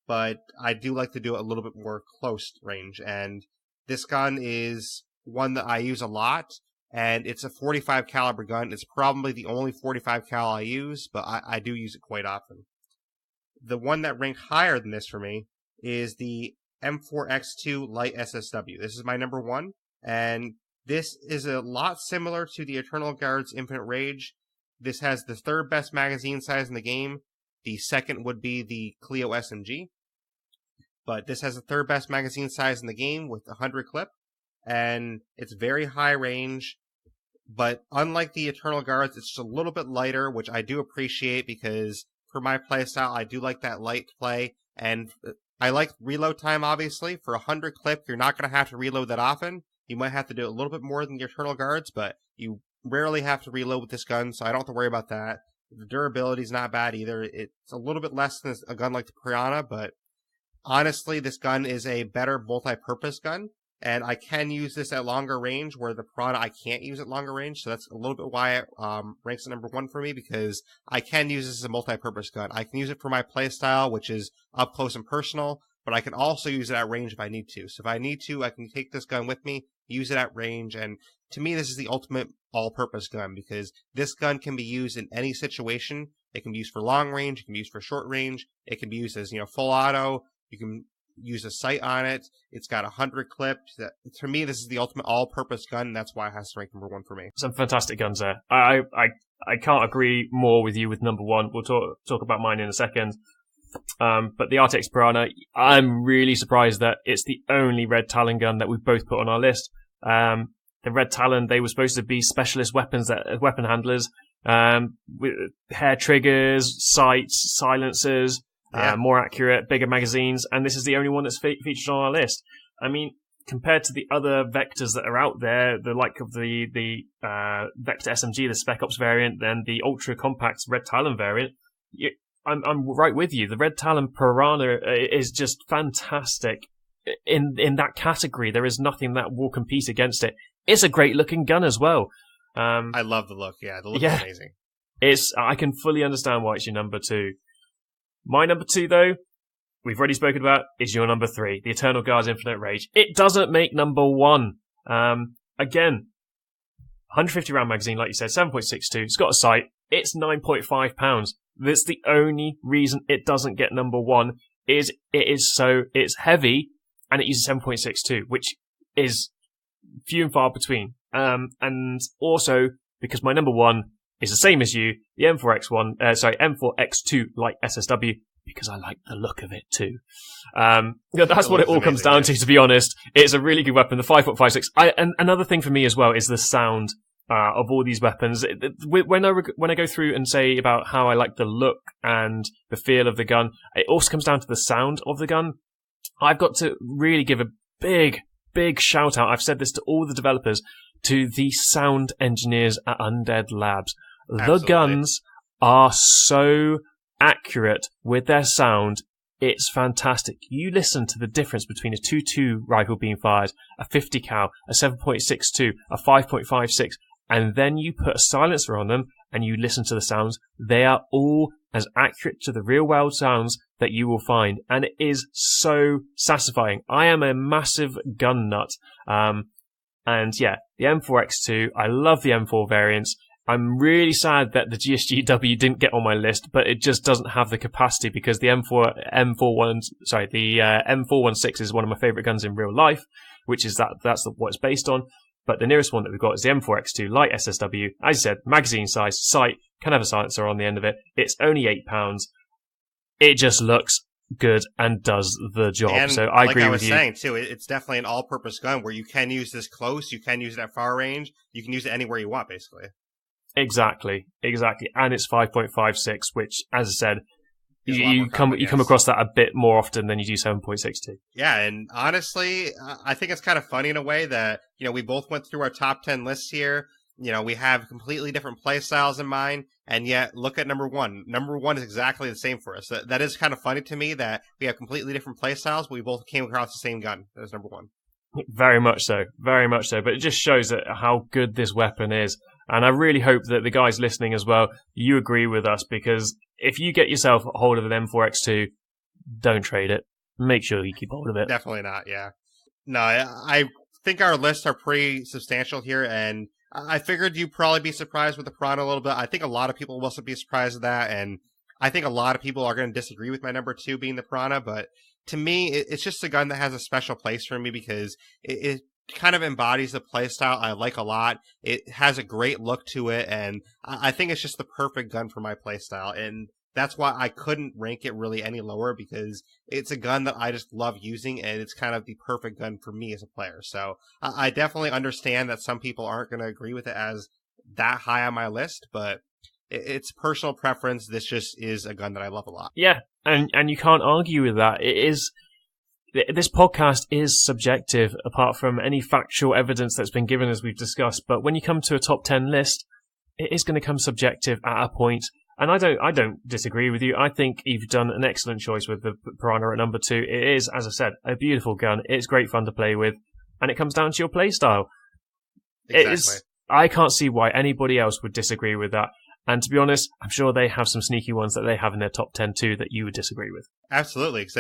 but I do like to do it a little bit more close range. And this gun is one that I use a lot. And it's a 45 caliber gun. It's probably the only 45 cal I use, but I do use it quite often. The one that ranked higher than this for me is the M4X2 Light SSW. This is my number 1, and this is a lot similar to the Eternal Guard's Infinite Rage. This has the 3rd best magazine size in the game. The second would be the Clio SMG. But this has the 3rd best magazine size in the game with 100 clip. And it's very high range, but unlike the Eternal Guards, it's just a little bit lighter, which I do appreciate because for my playstyle, I do like that light play, and I like reload time, obviously. For 100 clip, you're not going to have to reload that often. You might have to do a little bit more than the Eternal Guards, but you rarely have to reload with this gun, so I don't have to worry about that. The durability is not bad either. It's a little bit less than a gun like the Piranha, but honestly, this gun is a better multi-purpose gun. And I can use this at longer range, where the Piranha I can't use at longer range. So that's a little bit why it ranks at number 1 for me, because I can use this as a multi-purpose gun. I can use it for my playstyle, which is up close and personal, but I can also use it at range if I need to. So if I need to, I can take this gun with me, use it at range, and to me, this is the ultimate all-purpose gun because this gun can be used in any situation. It can be used for long range, it can be used for short range, it can be used as, full auto, you can use a sight on it, it's got 100 clips. To me, this is the ultimate all-purpose gun, and that's why it has to rank number 1 for me. Some fantastic guns there. I can't agree more with you with number 1. We'll talk about mine in a second. But the RTX Piranha, I'm really surprised that it's the only Red Talon gun that we've both put on our list. The Red Talon, they were supposed to be specialist weapon handlers, with hair triggers, sights, silencers, more accurate, bigger magazines, and this is the only one that's featured on our list. I mean, compared to the other Vectors that are out there, the like of the Vector SMG, the Spec Ops variant, then the ultra compact Red Talon variant, I'm right with you. The Red Talon Piranha is just fantastic. In that category, there is nothing that will compete against it. It's a great looking gun as well. I love the look. Yeah, the look is amazing. I can fully understand why it's your number 2. My number 2, though, we've already spoken about, is your number 3, the Eternal Guard's Infinite Rage. It doesn't make number 1. Again, 150 round magazine, like you said, 7.62. It's got a sight. It's £9.5. That's the only reason it doesn't get number 1. It's heavy and it uses 7.62, which is few and far between. And also because my number 1 is the same as you, the M4X2 Light SSW, because I like the look of it too. That's what it all comes down to be honest. It's a really good weapon. The 5.56. And another thing for me as well is the sound of all these weapons. When I go through and say about how I like the look and the feel of the gun, it also comes down to the sound of the gun. I've got to really give a big shout out. I've said this to all the developers, to the sound engineers at Undead Labs. Absolutely. The guns are so accurate with their sound. It's fantastic. You listen to the difference between a 2.2 rifle being fired, a 50 cal, a 7.62, a 5.56, and then you put a silencer on them and you listen to the sounds. They are all as accurate to the real world sounds that you will find, and it is so satisfying. I am a massive gun nut. And yeah, the M4X2, I love the M4 variants. I'm really sad that the GSGW didn't get on my list, but it just doesn't have the capacity because the M416 is one of my favorite guns in real life, which is that's what it's based on. But the nearest one that we've got is the M4X2 Light SSW. As I said, magazine size, sight, can have a silencer on the end of it. It's only £8. It just looks good and does the job. And so I agree with you. Like I was saying too, it's definitely an all-purpose gun where you can use this close, you can use it at far range, you can use it anywhere you want, basically. Exactly. And it's 5.56, which, as I said, you come across that a bit more often than you do 7.62. Yeah, and honestly, I think it's kind of funny in a way that, we both went through our top 10 lists here. We have completely different play styles in mind, and yet look at number 1. Number 1 is exactly the same for us. That is kind of funny to me that we have completely different play styles, but we both came across the same gun as number 1. Very much so. But it just shows that how good this weapon is. And I really hope that the guys listening as well, you agree with us, because if you get yourself a hold of an M4X2, don't trade it. Make sure you keep hold of it. Definitely not, yeah. No, I think our lists are pretty substantial here, and I figured you'd probably be surprised with the Piranha a little bit. I think a lot of people will also be surprised at that, and I think a lot of people are going to disagree with my number 2 being the Piranha, but to me, it's just a gun that has a special place for me because it kind of embodies the playstyle I like a lot. It has a great look to it, and I think it's just the perfect gun for my playstyle, and that's why I couldn't rank it really any lower, because it's a gun that I just love using, and it's kind of the perfect gun for me as a player. So I definitely understand that some people aren't going to agree with it as that high on my list, but it's personal preference. This just is a gun that I love a lot. Yeah, and you can't argue with that. This podcast is subjective, apart from any factual evidence that's been given, as we've discussed. But when you come to a top 10 list, it is going to come subjective at a point. And I don't disagree with you. I think you've done an excellent choice with the Piranha at number 2. It is, as I said, a beautiful gun. It's great fun to play with, and it comes down to your play style. Exactly. I can't see why anybody else would disagree with that. And to be honest, I'm sure they have some sneaky ones that they have in their top 10 too that you would disagree with. Absolutely, because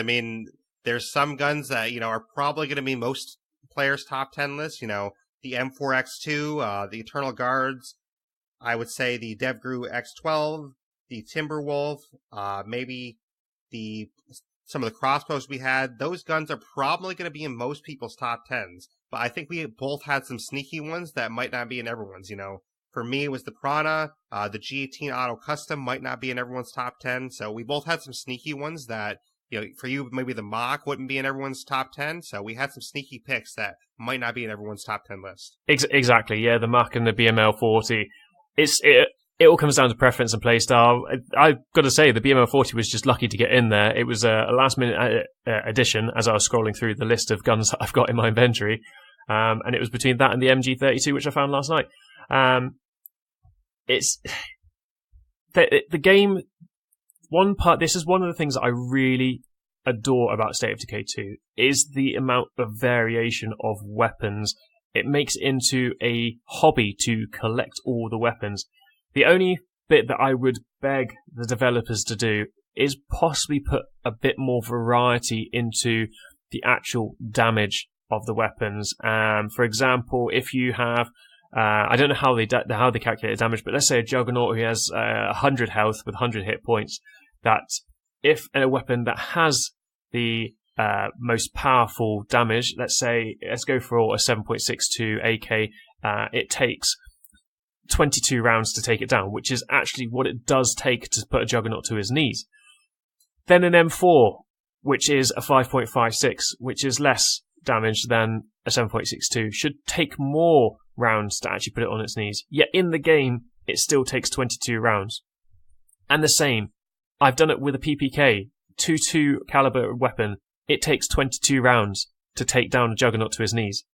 there's some guns that, are probably going to be most players' top 10 lists. The M4X2, the Eternal Guards, I would say the DevGru X12, the Timberwolf, maybe some of the crossbows we had. Those guns are probably going to be in most people's top 10s. But I think we both had some sneaky ones that might not be in everyone's. For me, it was the Prana. The G18 Auto Custom might not be in everyone's top 10. So we both had some sneaky ones that, for you, maybe the Mach wouldn't be in everyone's top 10. So we had some sneaky picks that might not be in everyone's top 10 list. Exactly, yeah. The Mach and the BML 40. It all comes down to preference and playstyle. I've got to say, the BML 40 was just lucky to get in there. It was a last-minute addition as I was scrolling through the list of guns that I've got in my inventory. And it was between that and the MG32, which I found last night. It's the game. One part. This is one of the things that I really adore about State of Decay 2 is the amount of variation of weapons. It makes it into a hobby to collect all the weapons. The only bit that I would beg the developers to do is possibly put a bit more variety into the actual damage of the weapons. For example, if you have I don't know how they calculate the damage, but let's say a Juggernaut who has 100 health with 100 hit points, that if a weapon that has the most powerful damage, let's go for a 7.62 AK, it takes 22 rounds to take it down, which is actually what it does take to put a Juggernaut to his knees. Then an M4, which is a 5.56, which is less damage than a 7.62, should take more rounds to actually put it on its knees. Yet in the game, it still takes 22 rounds. And the same, I've done it with a PPK, 2.2 caliber weapon. It takes 22 rounds to take down a Juggernaut to his knees.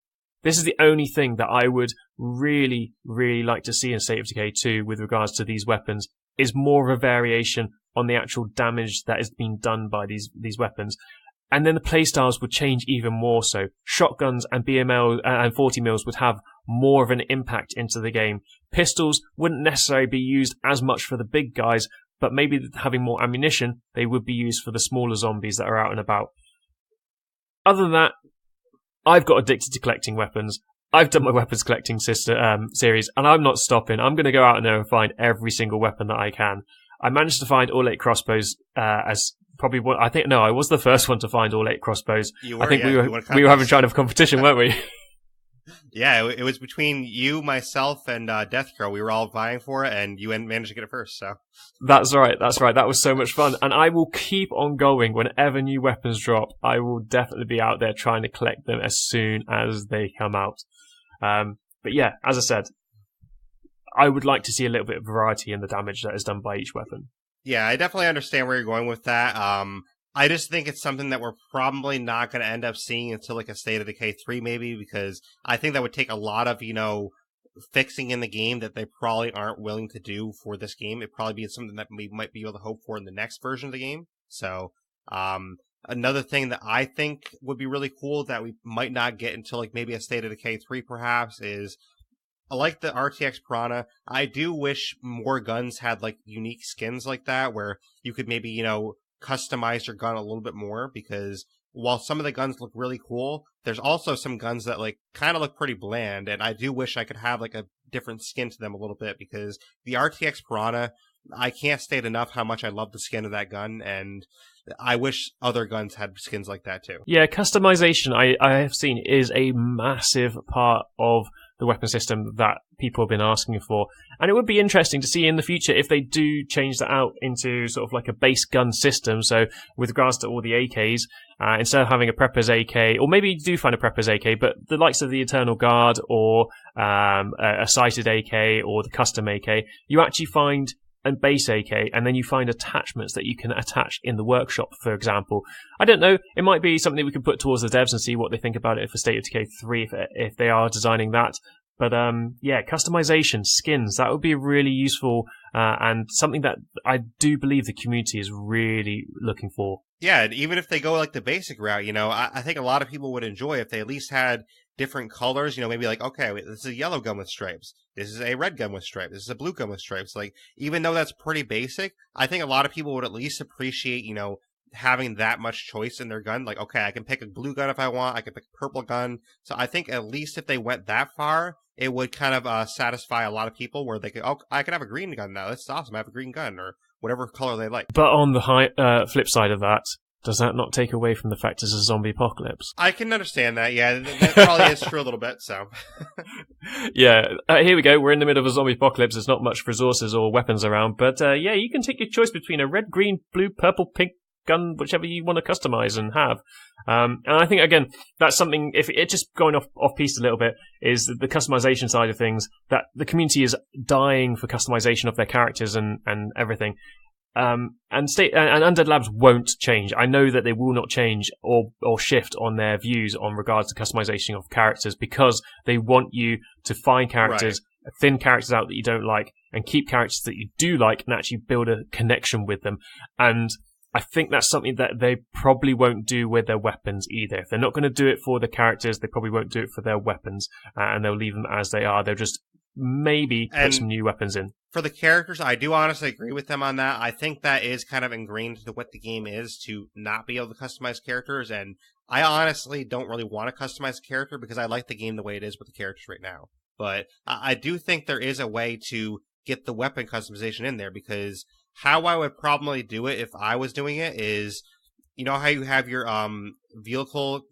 This is the only thing that I would really, really like to see in State of Decay 2 with regards to these weapons, is more of a variation on the actual damage that is being done by these weapons. And then the playstyles would change even more so. Shotguns and BML and 40 mils would have more of an impact into the game. Pistols wouldn't necessarily be used as much for the big guys, but maybe having more ammunition, they would be used for the smaller zombies that are out and about. Other than that, I've got addicted to collecting weapons. I've done my weapons collecting series, and I'm not stopping. I'm going to go out in there and find every single weapon that I can. I managed to find all 8 crossbows as probably what I think. No, I was the first one to find all 8 crossbows. You were, I think yeah, we were having kind of a competition, weren't we? Yeah, it was between you, myself, and Deathcrow. We were all vying for it, and you managed to get it first. So That's right. That was so much fun, and I will keep on going whenever new weapons drop. I will definitely be out there trying to collect them as soon as they come out. But yeah, as I said, I would like to see a little bit of variety in the damage that is done by each weapon. Yeah, I definitely understand where you're going with that. I just think it's something that we're probably not going to end up seeing until like a State of Decay 3 maybe, because I think that would take a lot of, fixing in the game that they probably aren't willing to do for this game. It'd probably be something that we might be able to hope for in the next version of the game. So, another thing that I think would be really cool that we might not get until like maybe a State of Decay 3 perhaps is, I like the RTX Piranha. I do wish more guns had like unique skins like that where you could maybe, customize your gun a little bit more, because while some of the guns look really cool, there's also some guns that like kind of look pretty bland, and I do wish I could have like a different skin to them a little bit, because the RTX Piranha, I can't state enough how much I love the skin of that gun, and I wish other guns had skins like that too. Yeah, customization I have seen is a massive part of the weapon system that people have been asking for. And it would be interesting to see in the future if they do change that out into sort of like a base gun system. So with regards to all the AKs, instead of having a Prepper's AK, or maybe you do find a Prepper's AK, but the likes of the Eternal Guard or a sighted AK or the custom AK, you actually find a base AK, and then you find attachments that you can attach in the workshop, for example. I don't know, it might be something we can put towards the devs and see what they think about it for State of Decay 3 if they are designing that. But yeah, customization, skins, that would be really useful and something that I do believe the community is really looking for. Yeah, and even if they go like the basic route, I think a lot of people would enjoy if they at least had different colors, maybe like, okay, this is a yellow gun with stripes. This is a red gun with stripes. This is a blue gun with stripes. Like, even though that's pretty basic, I think a lot of people would at least appreciate, having that much choice in their gun. Like, okay, I can pick a blue gun if I want. I can pick a purple gun. So I think at least if they went that far, it would kind of satisfy a lot of people where they could, oh, I can have a green gun now. That's awesome. I have a green gun or whatever color they like. But on the flip side of that, does that not take away from the fact it's a zombie apocalypse? I can understand that. Yeah, that probably is true a little bit. So, yeah, here we go. We're in the middle of a zombie apocalypse. There's not much resources or weapons around, but yeah, you can take your choice between a red, green, blue, purple, pink gun, whichever you want to customize and have. And I think again, that's something. If it just going off piece a little bit, is the customization side of things. That the community is dying for customization of their characters and everything. And Undead Labs won't change. I know that they will not change or shift on their views on regards to customization of characters because they want you to find characters, thin characters out that you don't like, and keep characters that you do like and actually build a connection with them. And I think that's something that they probably won't do with their weapons either. If they're not going to do it for the characters, they probably won't do it for their weapons, and they'll leave them as they are. They'll just maybe put some new weapons in. For the characters, I do honestly agree with them on that. I think that is kind of ingrained into what the game is to not be able to customize characters, and I honestly don't really want to customize a character because I like the game the way it is with the characters right now. But I do think there is a way to get the weapon customization in there, because how I would probably do it if I was doing it is, you know how you have your vehicle,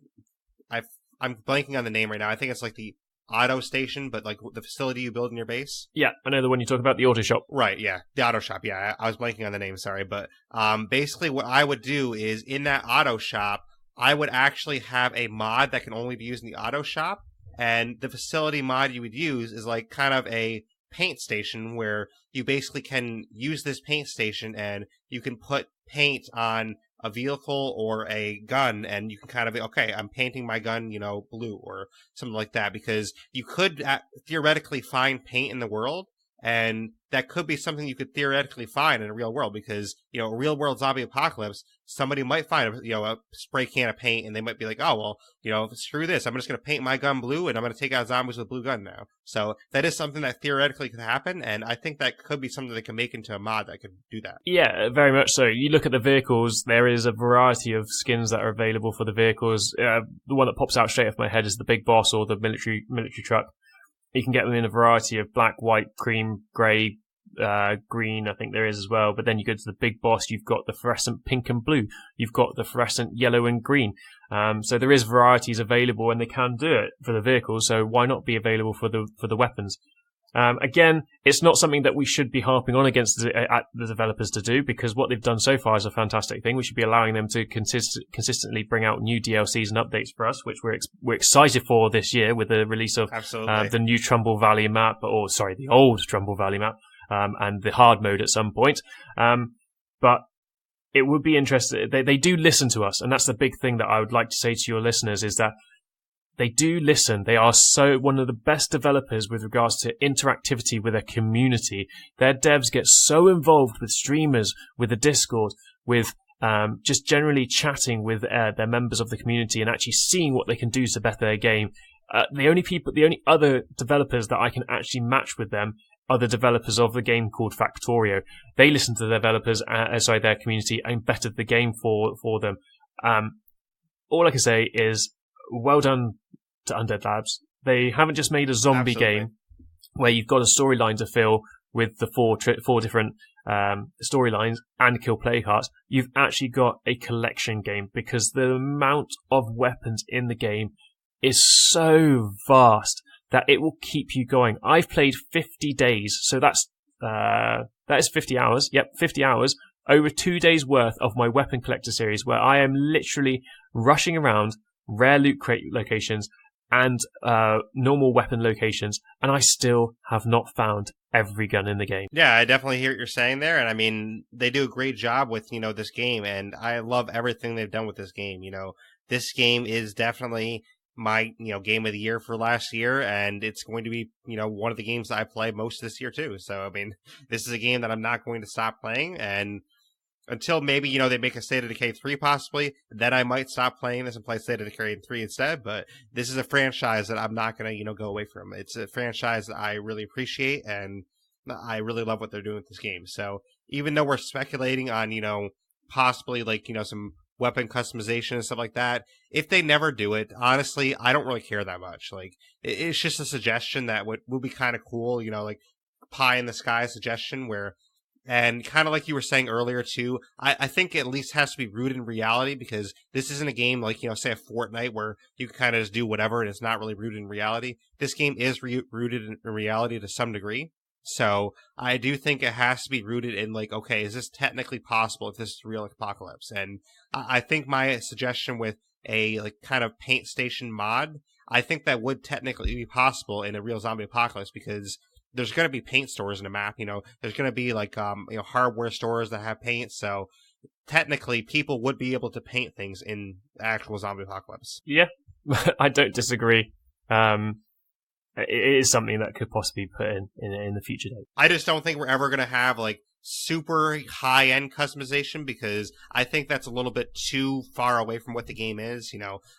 I'm blanking on the name right now. I think it's like the auto station, but like the facility you build in your base. Yeah, I know the one you talk about, the auto shop. Right, yeah, the auto shop. Yeah, I was blanking on the name, sorry. But basically what I would do is in that auto shop, I would actually have a mod that can only be used in the auto shop. And the facility mod you would use is like kind of a paint station where you basically can use this paint station and you can put paint on a vehicle or a gun, and you can kind of, okay, I'm painting my gun, blue or something like that, because you could theoretically find paint in the world, and that could be something you could theoretically find in a real world, because, a real world zombie apocalypse, somebody might find a spray can of paint, and they might be like, oh, well, screw this, I'm just going to paint my gun blue, and I'm going to take out zombies with a blue gun now. So that is something that theoretically could happen, and I think that could be something they can make into a mod that could do that. Yeah, very much so. You look at the vehicles, there is a variety of skins that are available for the vehicles. The one that pops out straight off my head is the Big Boss or the military truck. You can get them in a variety of black, white, cream, grey, green, I think there is as well. But then you go to the Big Boss, you've got the fluorescent pink and blue. You've got the fluorescent yellow and green. So there is varieties available, and they can do it for the vehicles. So why not be available for the weapons? Again, it's not something that we should be harping on against the developers to do, because what they've done so far is a fantastic thing. We should be allowing them to consistently bring out new DLCs and updates for us, which we're excited for this year with the release of the new Trumbull Valley map, the old Trumbull Valley map, and the hard mode at some point. But it would be interesting. They do listen to us, and that's the big thing that I would like to say to your listeners, is that they do listen. They are one of the best developers with regards to interactivity with their community. Their devs get so involved with streamers, with the Discord, with just generally chatting with their members of the community and actually seeing what they can do to better their game. The only other developers that I can actually match with them are the developers of the game called Factorio. They listen to the developers, their community, and bettered the game for them. All I can say is, well done to Undead Labs. They haven't just made a zombie game where you've got a storyline to fill with the four different storylines and kill play cards. You've actually got a collection game, because the amount of weapons in the game is so vast that it will keep you going. I've played 50 days, so that is 50 hours. Yep, 50 hours. Over 2 days worth of my weapon collector series, where I am literally rushing around rare loot crate locations and normal weapon locations, and I still have not found every gun in the game. Yeah, I definitely hear what you're saying there, and I mean, they do a great job with, this game, and I love everything they've done with this game. This game is definitely my, game of the year for last year, and it's going to be, one of the games that I play most this year too. So, I mean, this is a game that I'm not going to stop playing, and until maybe, they make a State of Decay 3 possibly, then I might stop playing this and play State of Decay 3 instead. But this is a franchise that I'm not going to, go away from. It's a franchise that I really appreciate, and I really love what they're doing with this game. So even though we're speculating on, possibly like, some weapon customization and stuff like that. If they never do it, honestly, I don't really care that much. Like, it's just a suggestion that would be kind of cool, like pie in the sky suggestion and kind of like you were saying earlier too, I think it at least has to be rooted in reality, because this isn't a game like, say a Fortnite where you can kind of just do whatever and it's not really rooted in reality. This game is rooted in reality to some degree. So I do think it has to be rooted in like, okay, is this technically possible if this is real apocalypse? And I think my suggestion with a like kind of paint station mod, I think that would technically be possible in a real zombie apocalypse, because there's going to be paint stores in the map. There's going to be like hardware stores that have paint. So technically, people would be able to paint things in actual zombie apocalypse. Yeah, I don't disagree. It is something that could possibly be put in the future date. I just don't think we're ever going to have like super high-end customization, because I think that's a little bit too far away from what the game is.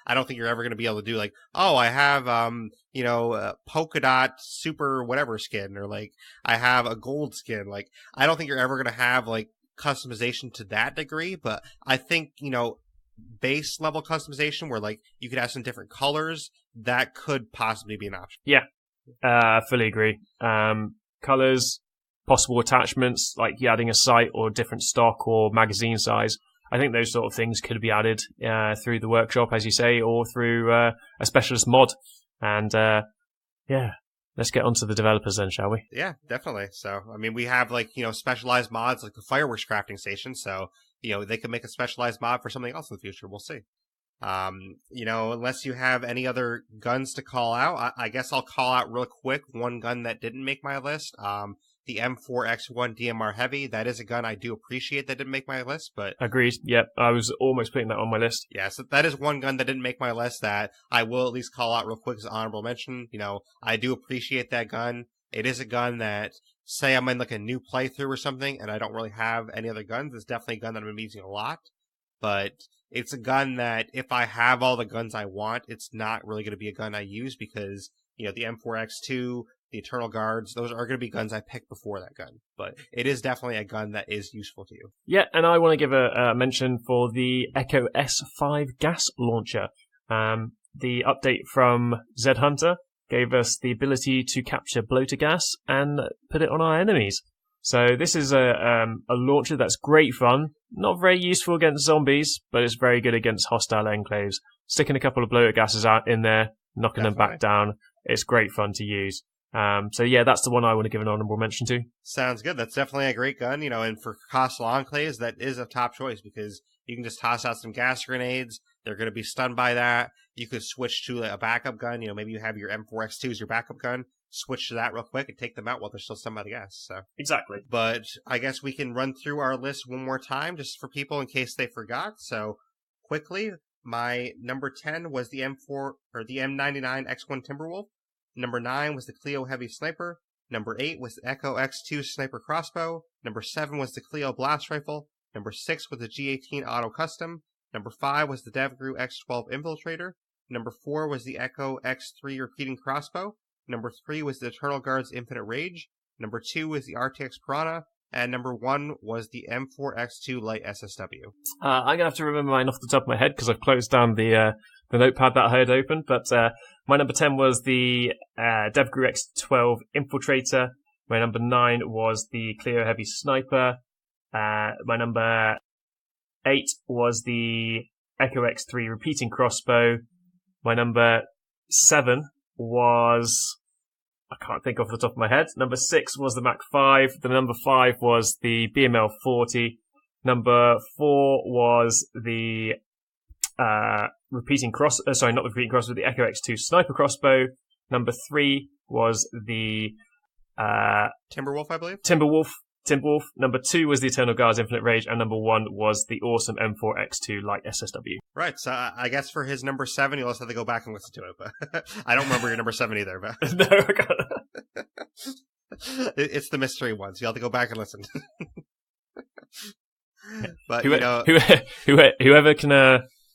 I don't think you're ever going to be able to do like, oh, I have a polka dot super whatever skin, or like I have a gold skin. Like, I don't think you're ever going to have like customization to that degree, but I think base level customization where like you could have some different colors, that could possibly be an option. Yeah, I fully agree. Colors, possible attachments, like adding a sight or different stock or magazine size. I think those sort of things could be added through the workshop, as you say, or through a specialist mod. And let's get on to the developers then, shall we? Yeah, definitely. So, I mean, we have like, specialized mods like the fireworks crafting station. So, they could make a specialized mod for something else in the future. We'll see. Unless you have any other guns to call out, I guess I'll call out real quick one gun that didn't make my list. The M4X1 DMR Heavy. That is a gun I do appreciate that didn't make my list, but... Agreed. Yep, I was almost putting that on my list. Yeah, so that is one gun that didn't make my list that I will at least call out real quick as an honorable mention. I do appreciate that gun. It is a gun that, say I'm in like a new playthrough or something and I don't really have any other guns, it's definitely a gun that I've been using a lot. But it's a gun that if I have all the guns I want, it's not really going to be a gun I use, because, the M4X2, the Eternal Guards, those are going to be guns I pick before that gun. But it is definitely a gun that is useful to you. Yeah, and I want to give a mention for the Echo S5 gas launcher. The update from Zed Hunter gave us the ability to capture bloater gas and put it on our enemies. So this is a launcher that's great fun. Not very useful against zombies, but it's very good against hostile enclaves. Sticking a couple of bloater gases out in there, knocking them back down. It's great fun to use. So yeah, that's the one I want to give an honorable mention to. Sounds good. That's definitely a great gun, and for hostile enclaves, that is a top choice, because you can just toss out some gas grenades. They're going to be stunned by that. You could switch to a backup gun. Maybe you have your M4X2 as your backup gun. Switch to that real quick and take them out while they're still stunned by the gas. So exactly. But I guess we can run through our list one more time just for people in case they forgot. So quickly, my number 10 was the M99 X1 Timberwolf. Number 9 was the Clio Heavy Sniper. Number 8 was the Echo X2 Sniper Crossbow. Number 7 was the Clio Blast Rifle. Number 6 was the G18 Auto Custom. Number 5 was the DevGru X12 Infiltrator. Number 4 was the Echo X3 Repeating Crossbow. Number 3 was the Eternal Guard's Infinite Rage. Number 2 was the RTX Piranha. And number 1 was the M4X2 Light SSW. I'm going to have to remember mine off the top of my head because I've closed down the notepad that I had open. But my number 10 was the DevGru X12 Infiltrator. My number 9 was the Clio Heavy Sniper. My number 8 was the Echo X3 Repeating Crossbow. My number 7 was... I can't think off the top of my head. Number 6 was the Mac 5. The number 5 was the BML 40. Number 4 was the not the repeating crossbow, the Echo X2 Sniper Crossbow. Number 3 was the Timberwolf, I believe. Timberwolf. Number 2 was the Eternal Guard's Infinite Rage, and number 1 was the awesome M4X2 Light SSW. Right, so I guess for his number 7, you'll also have to go back and listen to it, but I don't remember your number 7 either. But no, I can't. It's the mystery one, so you'll have to go back and listen. But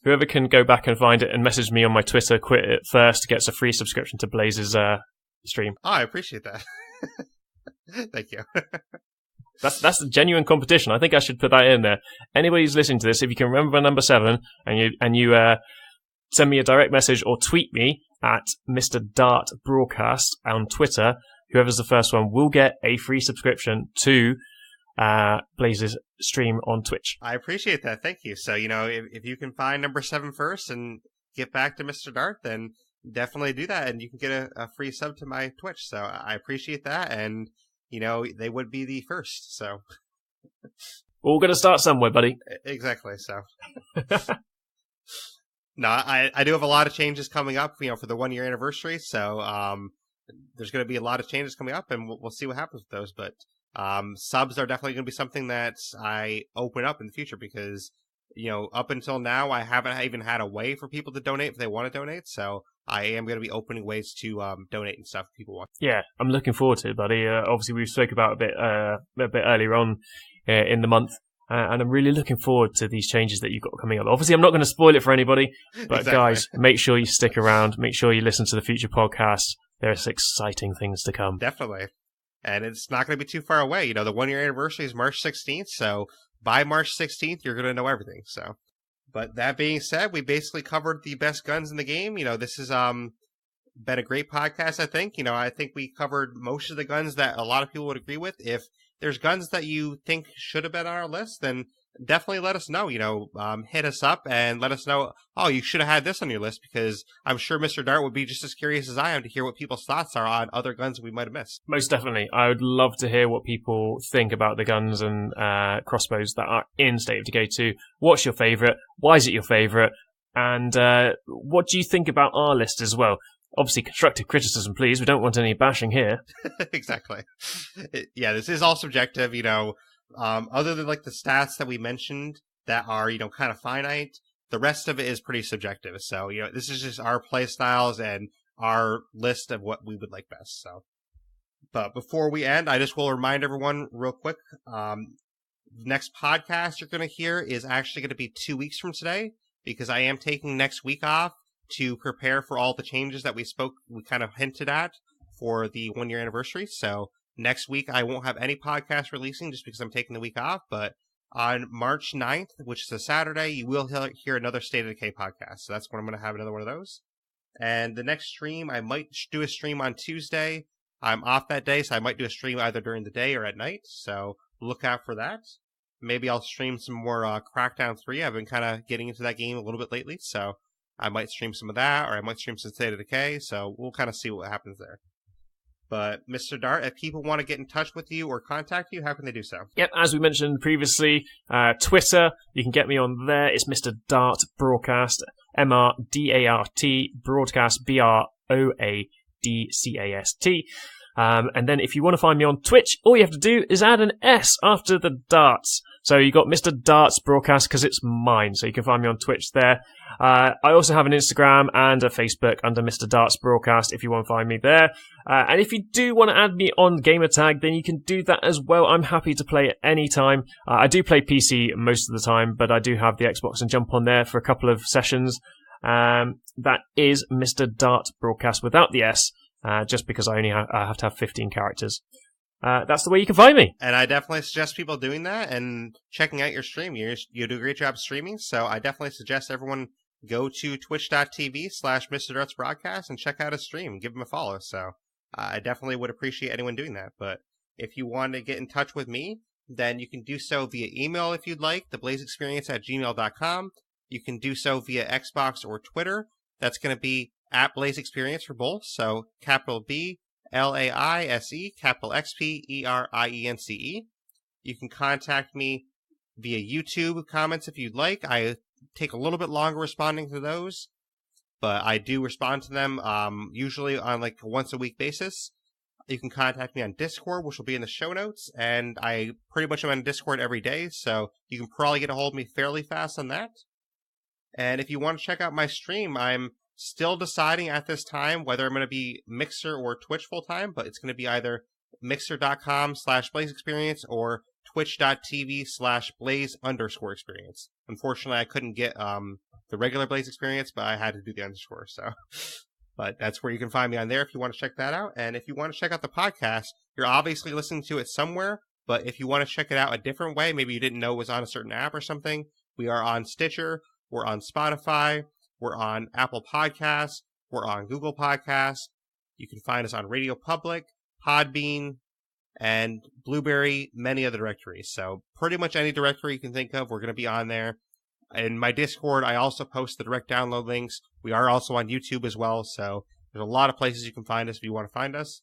whoever can go back and find it and message me on my Twitter, quit it first, gets a free subscription to Blaise's stream. Oh, I appreciate that. Thank you. That's the genuine competition. I think I should put that in there. Anybody who's listening to this, if you can remember number 7 and you send me a direct message or tweet me at Mr. Dart Broadcast on Twitter, whoever's the first one will get a free subscription to Blaise's stream on Twitch. I appreciate that. Thank you. So, if you can find number 7 first and get back to Mr. Dart, then definitely do that, and you can get a free sub to my Twitch. So I appreciate that, and they would be the first. So we're all going to start somewhere, buddy. Exactly. So no, I do have a lot of changes coming up, for the 1-year anniversary. So there's going to be a lot of changes coming up, and we'll see what happens with those. But subs are definitely going to be something that I open up in the future because, up until now, I haven't even had a way for people to donate if they want to donate. So I am going to be opening ways to donate and stuff if people want. Yeah, I'm looking forward to it, buddy. Obviously, we spoke about it a bit earlier on in the month. And I'm really looking forward to these changes that you've got coming up. Obviously, I'm not going to spoil it for anybody, but Exactly. Guys, make sure you stick around. Make sure you listen to the future podcasts. There's exciting things to come. Definitely. And it's not going to be too far away. The 1-year anniversary is March 16th, so by March 16th, you're going to know everything. So, but that being said, we basically covered the best guns in the game. This has been a great podcast, I think. I think we covered most of the guns that a lot of people would agree with. If there's guns that you think should have been on our list, then definitely let us know. Hit us up and let us know, oh, you should have had this on your list, because I'm sure Mr. Dart would be just as curious as I am to hear what people's thoughts are on other guns we might have missed. Most definitely. I would love to hear what people think about the guns and crossbows that are in State of Decay 2. What's your favourite? Why is it your favourite? And what do you think about our list as well? Obviously, constructive criticism, please. We don't want any bashing here. Exactly. Yeah, this is all subjective, other than like the stats that we mentioned that are, kind of finite, the rest of it is pretty subjective. So, this is just our play styles and our list of what we would like best. So, but before we end, I just will remind everyone real quick, next podcast you're going to hear is actually going to be 2 weeks from today, because I am taking next week off to prepare for all the changes that we kind of hinted at for the 1-year anniversary. So next week, I won't have any podcast releasing just because I'm taking the week off. But on March 9th, which is a Saturday, you will hear another State of Decay podcast. So that's when I'm going to have another one of those. And the next stream, I might do a stream on Tuesday. I'm off that day, so I might do a stream either during the day or at night. So look out for that. Maybe I'll stream some more Crackdown 3. I've been kind of getting into that game a little bit lately, so I might stream some of that, or I might stream some State of Decay, so we'll kind of see what happens there. But, Mr. Dart, if people want to get in touch with you or contact you, how can they do so? Yep, as we mentioned previously, Twitter, you can get me on there. It's Mr. Dart Broadcast, MRDART, Broadcast, BROADCAST. And then if you want to find me on Twitch, all you have to do is add an S after the darts. So you got Mr. Darts Broadcast because it's mine. So you can find me on Twitch there. I also have an Instagram and a Facebook under Mr. Darts Broadcast if you want to find me there. And if you do want to add me on Gamertag, then you can do that as well. I'm happy to play at any time. I do play PC most of the time, but I do have the Xbox and jump on there for a couple of sessions. That is Mr. Dart Broadcast without the S. Just because I only have to have 15 characters. That's the way you can find me. And I definitely suggest people doing that and checking out your stream. You do a great job streaming, so I definitely suggest everyone go to twitch.tv/Mr. Darts Broadcast and check out his stream. Give him a follow. So I definitely would appreciate anyone doing that. But if you want to get in touch with me, then you can do so via email if you'd like, theblaisexperience@gmail.com. You can do so via Xbox or Twitter. That's going to be at Blaise XPerience for both. So capital B, LAISE, capital XPerience. You can contact me via YouTube comments if you'd like. I take a little bit longer responding to those, but I do respond to them usually on like a once a week basis. You can contact me on Discord, which will be in the show notes, and I pretty much am on Discord every day, so you can probably get a hold of me fairly fast on that. And if you want to check out my stream, I'm still deciding at this time whether I'm going to be Mixer or Twitch full time, but it's going to be either mixer.com/Blaise XPerience or twitch.tv/Blaise_experience. Unfortunately, I couldn't get the regular Blaise XPerience, but I had to do the underscore. So, but that's where you can find me on there if you want to check that out. And if you want to check out the podcast, you're obviously listening to it somewhere, But if you want to check it out a different way, maybe you didn't know it was on a certain app or something, we are on Stitcher, we're on Spotify, we're on Apple Podcasts, we're on Google Podcasts. You can find us on Radio Public, Podbean, and Blueberry, many other directories. So pretty much any directory you can think of, we're going to be on there. In my Discord, I also post the direct download links. We are also on YouTube as well, so there's a lot of places you can find us if you want to find us.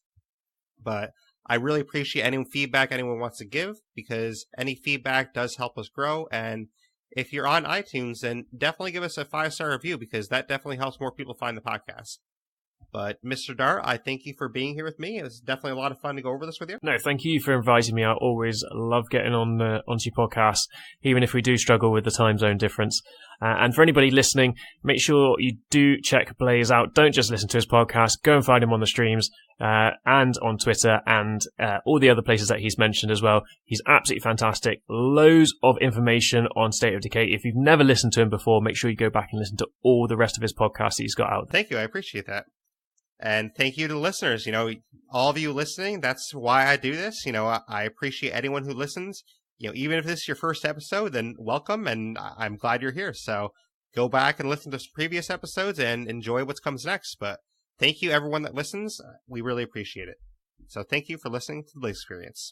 But I really appreciate any feedback anyone wants to give, because any feedback does help us grow. And if you're on iTunes, then definitely give us a 5-star review, because that definitely helps more people find the podcast. But Mr. Dar, I thank you for being here with me. It was definitely a lot of fun to go over this with you. No, thank you for inviting me. I always love getting onto your podcast, even if we do struggle with the time zone difference. And for anybody listening, make sure you do check Blaise out. Don't just listen to his podcast. Go and find him on the streams and on Twitter and all the other places that he's mentioned as well. He's absolutely fantastic. Loads of information on State of Decay. If you've never listened to him before, make sure you go back and listen to all the rest of his podcasts that he's got out. Thank you. I appreciate that. And thank you to the listeners. All of you listening, that's why I do this. I appreciate anyone who listens. Even if this is your first episode, then welcome, and I'm glad you're here. So go back and listen to some previous episodes and enjoy what comes next. But thank you, everyone that listens. We really appreciate it. So thank you for listening to the Blaise XPerience.